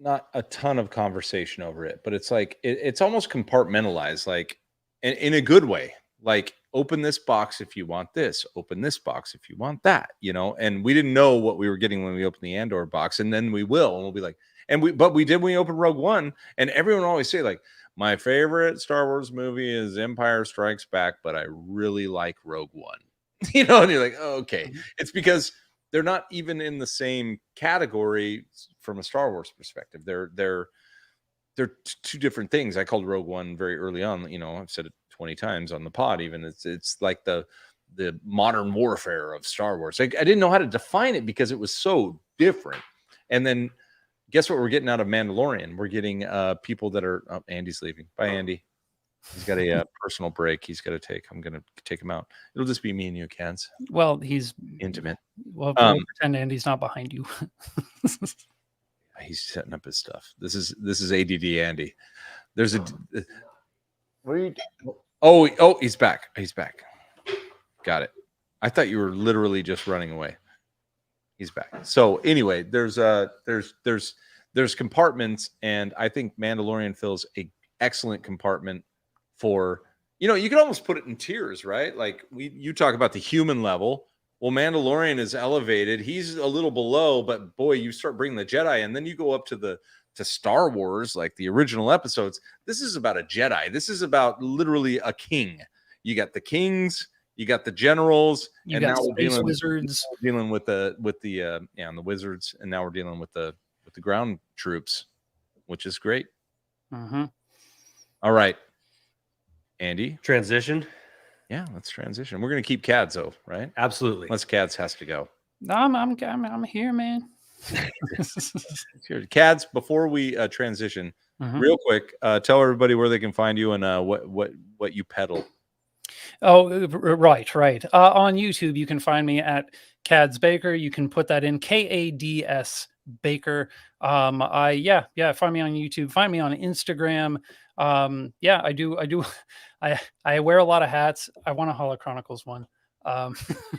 not a ton of conversation over it, but it's like it's almost compartmentalized, like in a good way. Like, open this box if you want this, open this box if you want that, and we didn't know what we were getting when we opened the Andor box, and then we will, and we'll be like, but we did when we opened Rogue One, and everyone always say, like, my favorite Star Wars movie is Empire Strikes Back, but I really like Rogue One. And you're like, oh, okay. It's because they're not even in the same category from a Star Wars perspective. They're two different things. I called Rogue One very early on. I've said it 20 times on the pod. Even it's like the modern warfare of Star Wars. I didn't know how to define it because it was so different. And then guess what we're getting out of Mandalorian? We're getting people that are. Oh, Andy's leaving. Bye, Andy. He's got a personal break he's got to take. I'm going to take him out. It'll just be me and you, Kads. Well, he's intimate. Well, we'll pretend Andy's not behind you. He's setting up his stuff. This is ADD Andy. There's a. What are you doing? Oh, he's back. He's back. Got it. I thought you were literally just running away. He's back. So anyway, there's compartments, and I think Mandalorian fills a excellent compartment for, you can almost put it in tiers, right? Like you talk about the human level. Well, Mandalorian is elevated. He's a little below, but boy, you start bringing the Jedi, and then you go up to Star Wars, like the original episodes. This is about a Jedi. This is about literally a king. You got the kings, you got the generals, you and got now space wizards. We're dealing with the wizards, and now we're dealing with the ground troops, which is great. All right, Andy. Transition. Yeah, let's transition. We're gonna keep Kads though, right? Absolutely. Unless Kads has to go. No, I'm here, man. Kads, before we transition, real quick, tell everybody where they can find you and what you peddle. Oh, right. On YouTube, you can find me at Kads Baker. You can put that in Kads Baker. Find me on YouTube. Find me on Instagram. I do. I wear a lot of hats. I want a Holochronicles one. Hold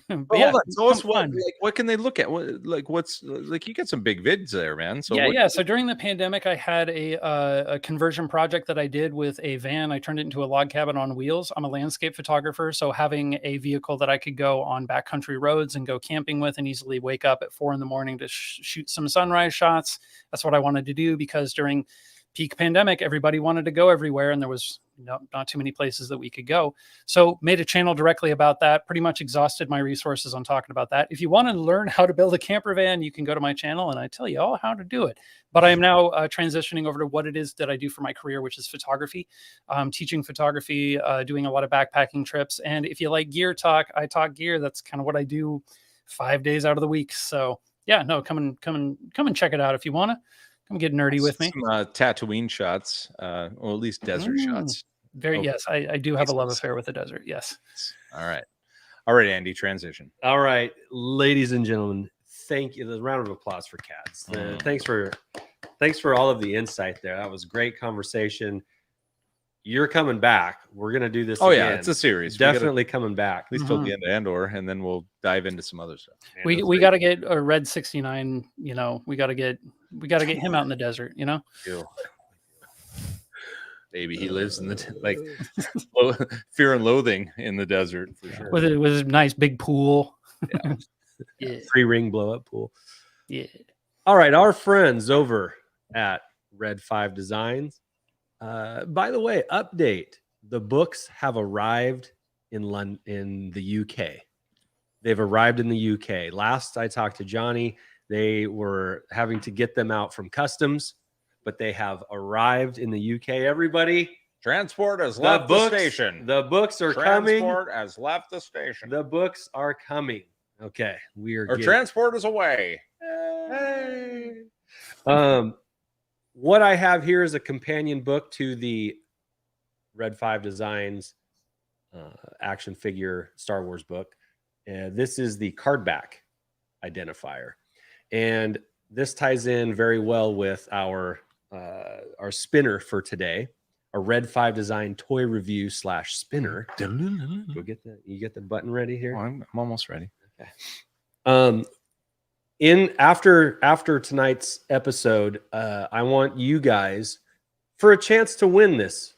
on. Tell us what can they look at? What's you got some big vids there, man. So So during the pandemic, I had a conversion project that I did with a van. I turned it into a log cabin on wheels. I'm a landscape photographer, so having a vehicle that I could go on backcountry roads and go camping with and easily wake up at 4 a.m. to shoot some sunrise shots. That's what I wanted to do, because during peak pandemic, everybody wanted to go everywhere, and there was not too many places that we could go. So made a channel directly about that. Pretty much exhausted my resources on talking about that. If you want to learn how to build a camper van, you can go to my channel and I tell you all how to do it. But I am now transitioning over to what it is that I do for my career, which is photography. Teaching photography, doing a lot of backpacking trips. And if you like gear talk, I talk gear. That's kind of what I do 5 days out of the week. So come and check it out if you want to. Come get nerdy with me. Some Tatooine shots, or at least desert shots. Yes, I do have a love affair with the desert. Yes. All right, Andy. Transition. All right, ladies and gentlemen, thank you. There's a round of applause for Kads. Thanks for all of the insight there. That was a great conversation. You're coming back. We're gonna do this. Yeah, it's a series. Definitely coming back. At least till the end of Andor, and then we'll dive into some other stuff. We got to get a Red 69. We got to get him out in the desert. Baby, he lives in the fear and loathing in the desert for sure. With a nice big pool. Yeah. Free ring blow up pool. Yeah. All right, our friends over at ReadFive Designs. By the way, update: the books have arrived in the UK. They've arrived in the UK. Last I talked to Johnny, they were having to get them out from customs, but they have arrived in the UK. Everybody, transport has left the station. The books are coming. Transport has left the station. The books are coming. Okay, transport is away. What I have here is a companion book to the ReadFive Designs action figure Star Wars book. This is the card back identifier, and this ties in very well with our spinner for today, a ReadFive Design toy review / spinner. Go get that. You get the button ready here. Oh, I'm almost ready. Okay. After tonight's episode, I want you guys for a chance to win this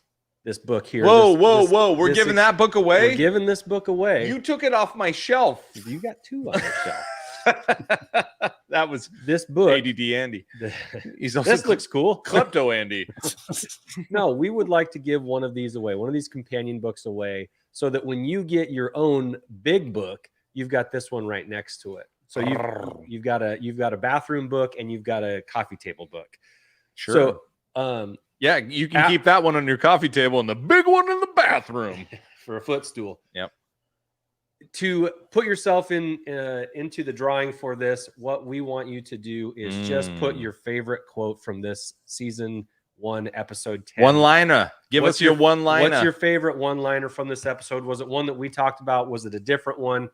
book here. Whoa! We're giving that book away. We're giving this book away. You took it off my shelf. You got 2 on the shelf. That was this book. ADD Andy. He's also This looks cool. Klepto Andy. No, we would like to give one of these away, one of these companion books away, so that when you get your own big book, you've got this one right next to it. So you've got a bathroom book and you've got a coffee table book. Sure. So yeah, you can keep that one on your coffee table and the big one in the bathroom for a footstool. Yep. To put yourself into the drawing for this, what we want you to do is just put your favorite quote from this season 1, episode 10. One-liner. Give us your one-liner. What's your favorite one-liner from this episode? Was it one that we talked about? Was it a different one?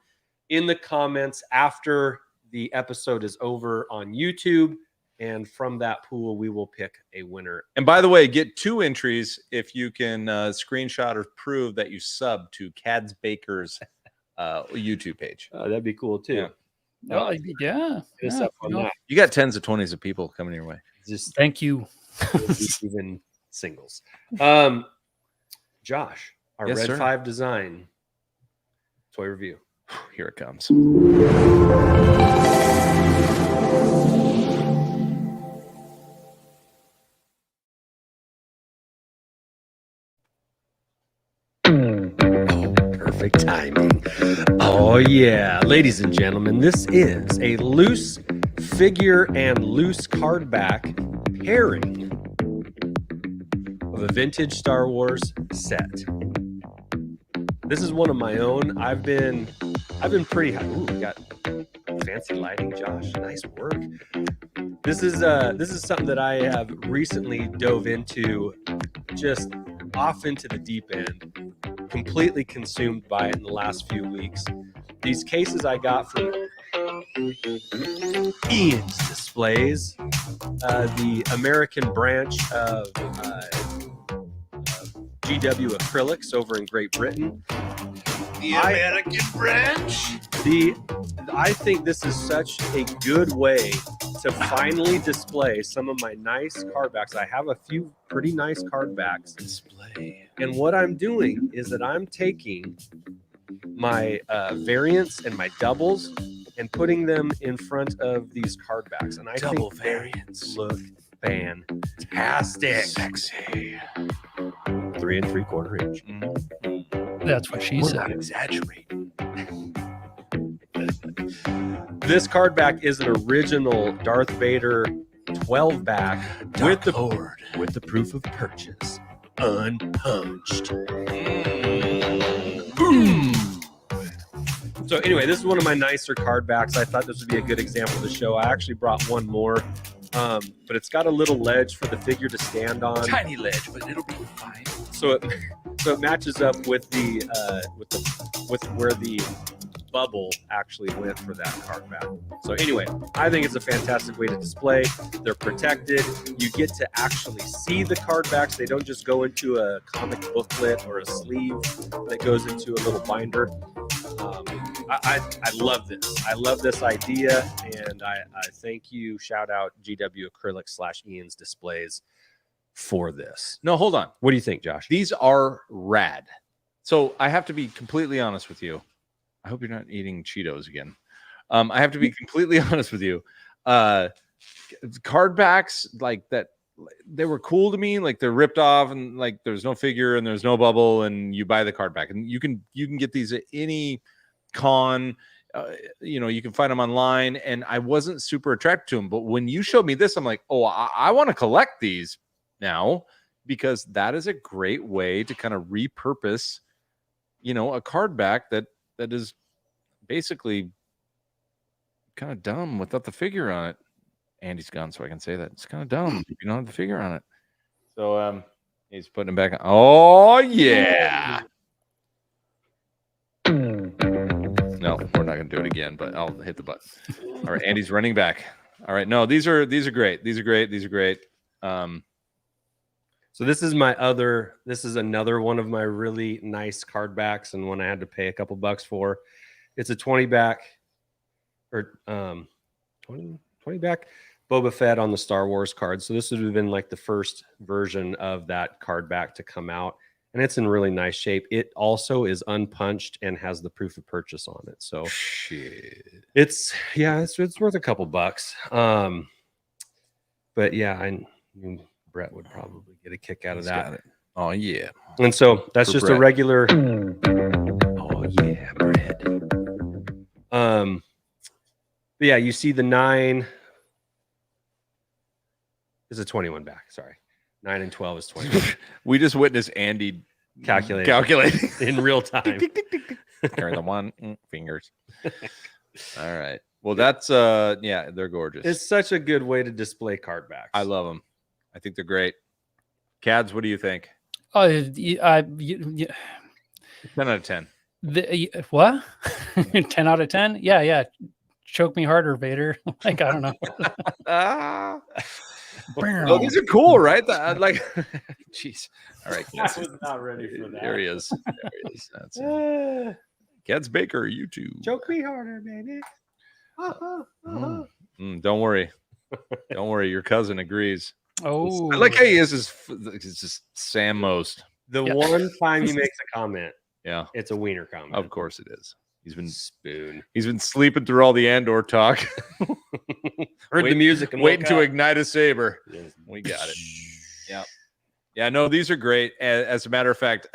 In the comments after the episode is over on YouTube. And from that pool, we will pick a winner. And by the way, get 2 entries if you can screenshot or prove that you sub to Kads Baker's YouTube page. That'd be cool too. Yeah. You got 10s of 20s of people coming your way. Just thank you. Even singles. Josh, our Yes, sir. ReadFive Design toy review. Here it comes. Perfect timing. Oh, yeah. Ladies and gentlemen, this is a loose figure and loose card back pairing of a vintage Star Wars set. This is one of my own. I've been pretty high. Ooh, we got fancy lighting, Josh. Nice work. This is something that I have recently dove into, just off into the deep end. Completely consumed by it in the last few weeks. These cases I got from Ian's Displays, the American branch of GW Acrylics over in Great Britain. The American branch. I think this is such a good way to finally display some of my nice card backs. I have a few pretty nice card backs. Display. And what I'm doing is that I'm taking my variants and my doubles and putting them in front of these card backs. And I think variants look fantastic. Sexy. 3 3/4 inch. That's what she We're said. not exaggerating. This card back is an original Darth Vader 12 back with the proof of purchase, unpunched. So anyway, this is one of my nicer card backs. I thought this would be a good example to show. I actually brought one more, but it's got a little ledge for the figure to stand on. Tiny ledge, but it'll be fine. So it matches up with with where the bubble actually went for that card back. So anyway, I think it's a fantastic way to display. They're protected. You get to actually see the card backs. They don't just go into a comic booklet or a sleeve that goes into a little binder. I love this. I love this idea, and I thank you. Shout out GW Acrylics / Ian's Displays for this. No, hold on. What do you think, Josh? These are rad. So I have to be completely honest with you. I hope you're not eating Cheetos again. I have to be completely honest with you. Card backs like that, they were cool to me. Like they're ripped off, and like there's no figure and there's no bubble, and you buy the card back, and you can get these at any con. You can find them online, and I wasn't super attracted to them. But when you showed me this, I'm like, oh, I want to collect these now, because that is a great way to kind of repurpose, a card back that is basically kind of dumb without the figure on it. Andy's gone, so I can say that. It's kind of dumb. You don't have the figure on it. So he's putting it back on. Oh yeah. No, we're not gonna do it again, but I'll hit the button. All right, Andy's running back. All right, no, these are great. These are great. So this is another one of my really nice card backs, and one I had to pay a couple bucks for. It's a 20 back or 20 back Boba Fett on the Star Wars card. So this would have been like the first version of that card back to come out, and it's in really nice shape. It also is unpunched and has the proof of purchase on it. So shit. It's worth a couple bucks. But yeah, I knew Brett would probably get a kick out of that. Oh yeah. And so that's For just Brett. a regular. Oh yeah, Brett. But yeah, you see the 9 is a 21 back. Sorry, 9 and 12 is 21. We just witnessed Andy calculating in real time. Carry the one fingers. All right. Well, that's they're gorgeous. It's such a good way to display card backs. I love them. I think they're great. Kads, what do you think? 10 10 out of 10. What? 10 out of 10? Yeah. Choke me harder, Vader. Like, I don't know. Oh, these are cool, right? Jeez. All right. I was not ready for that. There he is. That's it. Kads Baker, YouTube. Choke me harder, baby. Don't worry. Don't worry. Your cousin agrees. Oh, I like how he is. It's just Sam most. The one time he makes a comment, Yeah, it's a wiener comment. of course it is. He's been sleeping through all the Andor talk. Heard the music and waiting woke to up. Our saber. We got it. Yeah. No, these are great. As a matter of fact,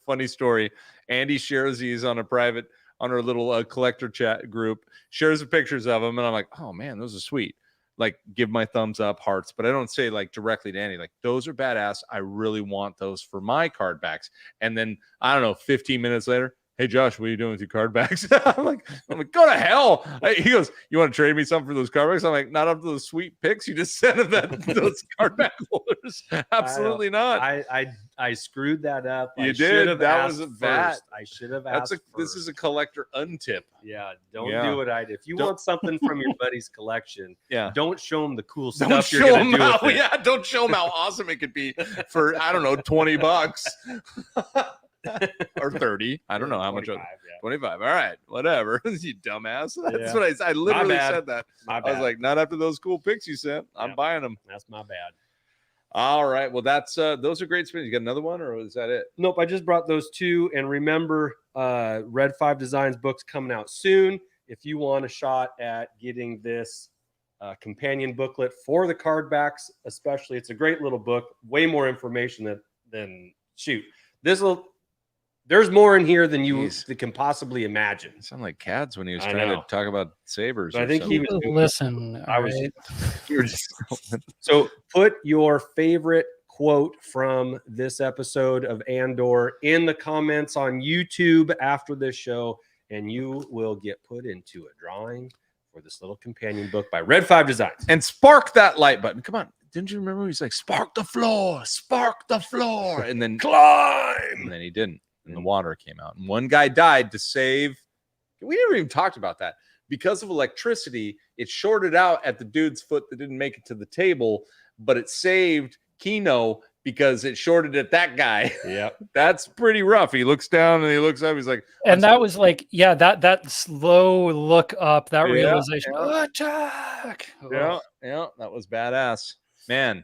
funny story. Andy shares these on our little collector chat group. Shares the pictures of them, and I'm like, oh man, those are sweet. Like, give my thumbs up, hearts, but I don't say like directly to Andy. Like, those are badass. I really want those for my card backs. And then I don't know, 15 minutes later, hey Josh, what are you doing with your card backs? I'm like, go to hell. He goes, you want to trade me something for those card backs? I'm like, not up to those sweet pics you just sent of those card back holders. Absolutely not. I screwed that up. You did. That was a bad. I should have asked. This is a collector untip. Yeah, don't do what I did. If you want something from your buddy's collection, yeah, don't show him the cool don't stuff you're gonna do with it. Yeah, don't show him how awesome it could be for $20 or 30. I don't know how much. 25. All right, whatever. You dumbass. That's what I said. I literally said that. I was like, not after those cool pics you sent. I'm buying them. That's my bad. All right. Well, that's those are great spins. You got another one, or is that it? Nope. I just brought those two. And remember, ReadFive Designs books coming out soon. If you want a shot at getting this companion booklet for the card backs, especially, it's a great little book. Way more information than shoot. There's more in here than you can possibly imagine. You sound like Kads when he was trying to talk about sabers. I think he was. Listen, So put your favorite quote from this episode of Andor in the comments on YouTube after this show, and you will get put into a drawing for this little companion book by ReadFive Designs. And spark that like button. Come on. Didn't you remember? He's like, spark the floor, and then climb. And then he didn't. And the water came out. And one guy died to save. We never even talked about that. Because of electricity, it shorted out at the dude's foot that didn't make it to the table, but it saved Kino because it shorted at that guy. Yeah. That's pretty rough. He looks down and he looks up. He's like, and that was like, that slow look up, that realization. Attack. Yeah. That was badass. Man,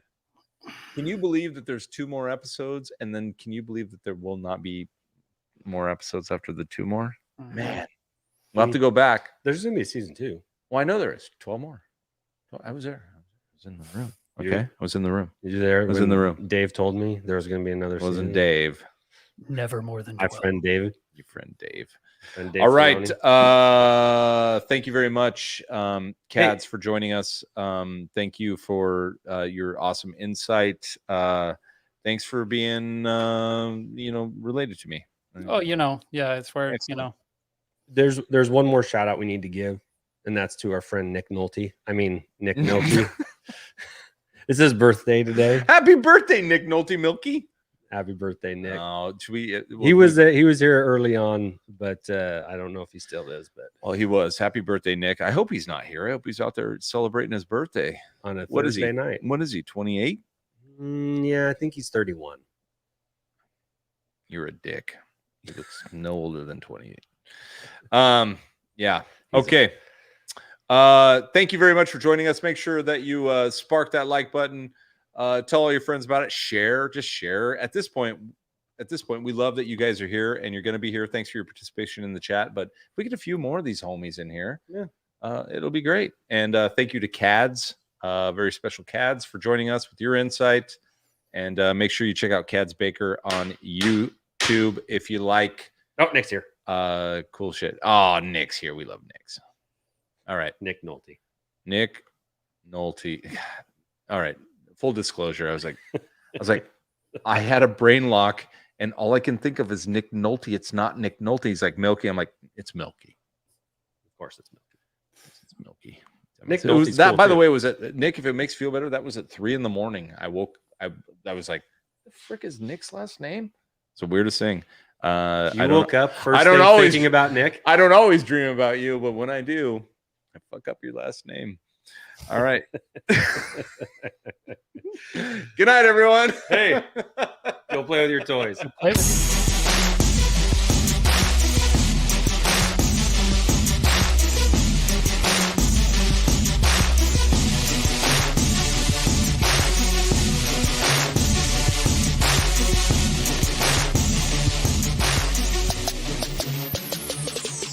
can you believe that there's 2 more episodes? And then can you believe that there will not be more episodes after the 2 more? Man, we'll have to go back. There's going to be a season 2. Well, I know there is 12 more. I was there. I was in the room. Okay. I was in the room. You there? I was in the room. Dave told me there was going to be another season. It wasn't Dave. Never more than 12. My friend David. Your friend Dave. All right. Thank you very much, Kads, for joining us. Thank you for your awesome insight. Thanks for being, related to me. Oh, it's where, There's one more shout out we need to give. And that's to our friend Nick Nolte. Nick Nolte. It's his birthday today. Happy birthday, Nick Nolte Milky. Happy birthday, Nick. Oh, He was here early on, but I don't know if he still is. But well, he was. Happy birthday, Nick. I hope he's not here. I hope he's out there celebrating his birthday on a Thursday night. What is he? 28? Yeah, I think he's 31. You're a dick. He looks no older than 28. Yeah. Okay. Thank you very much for joining us. Make sure that you spark that like button. Tell all your friends about it. Just share. At this point, we love that you guys are here and you're going to be here. Thanks for your participation in the chat. But if we get a few more of these homies in here, it'll be great. And thank you to Kads, very special Kads, for joining us with your insight. And make sure you check out Kads Baker on YouTube if you like. Oh, Nick's here. Cool shit. Oh, Nick's here. We love Nick's. All right. Nick Nolte. All right. Full disclosure. I was like, I had a brain lock and all I can think of is Nick Nolte. It's not Nick Nolte. He's like Milky. I'm like, it's Milky. Of course it's Milky. It's Milky. Nick Nolte's that, cool by too. The way, was it Nick? If it makes you feel better, that was at 3 a.m. I woke. I was like, the frick is Nick's last name? It's the weirdest thing. You woke up first. I don't always thinking about Nick. I don't always dream about you, but when I do, I fuck up your last name. All right. Good night, everyone. Hey, go play with your toys.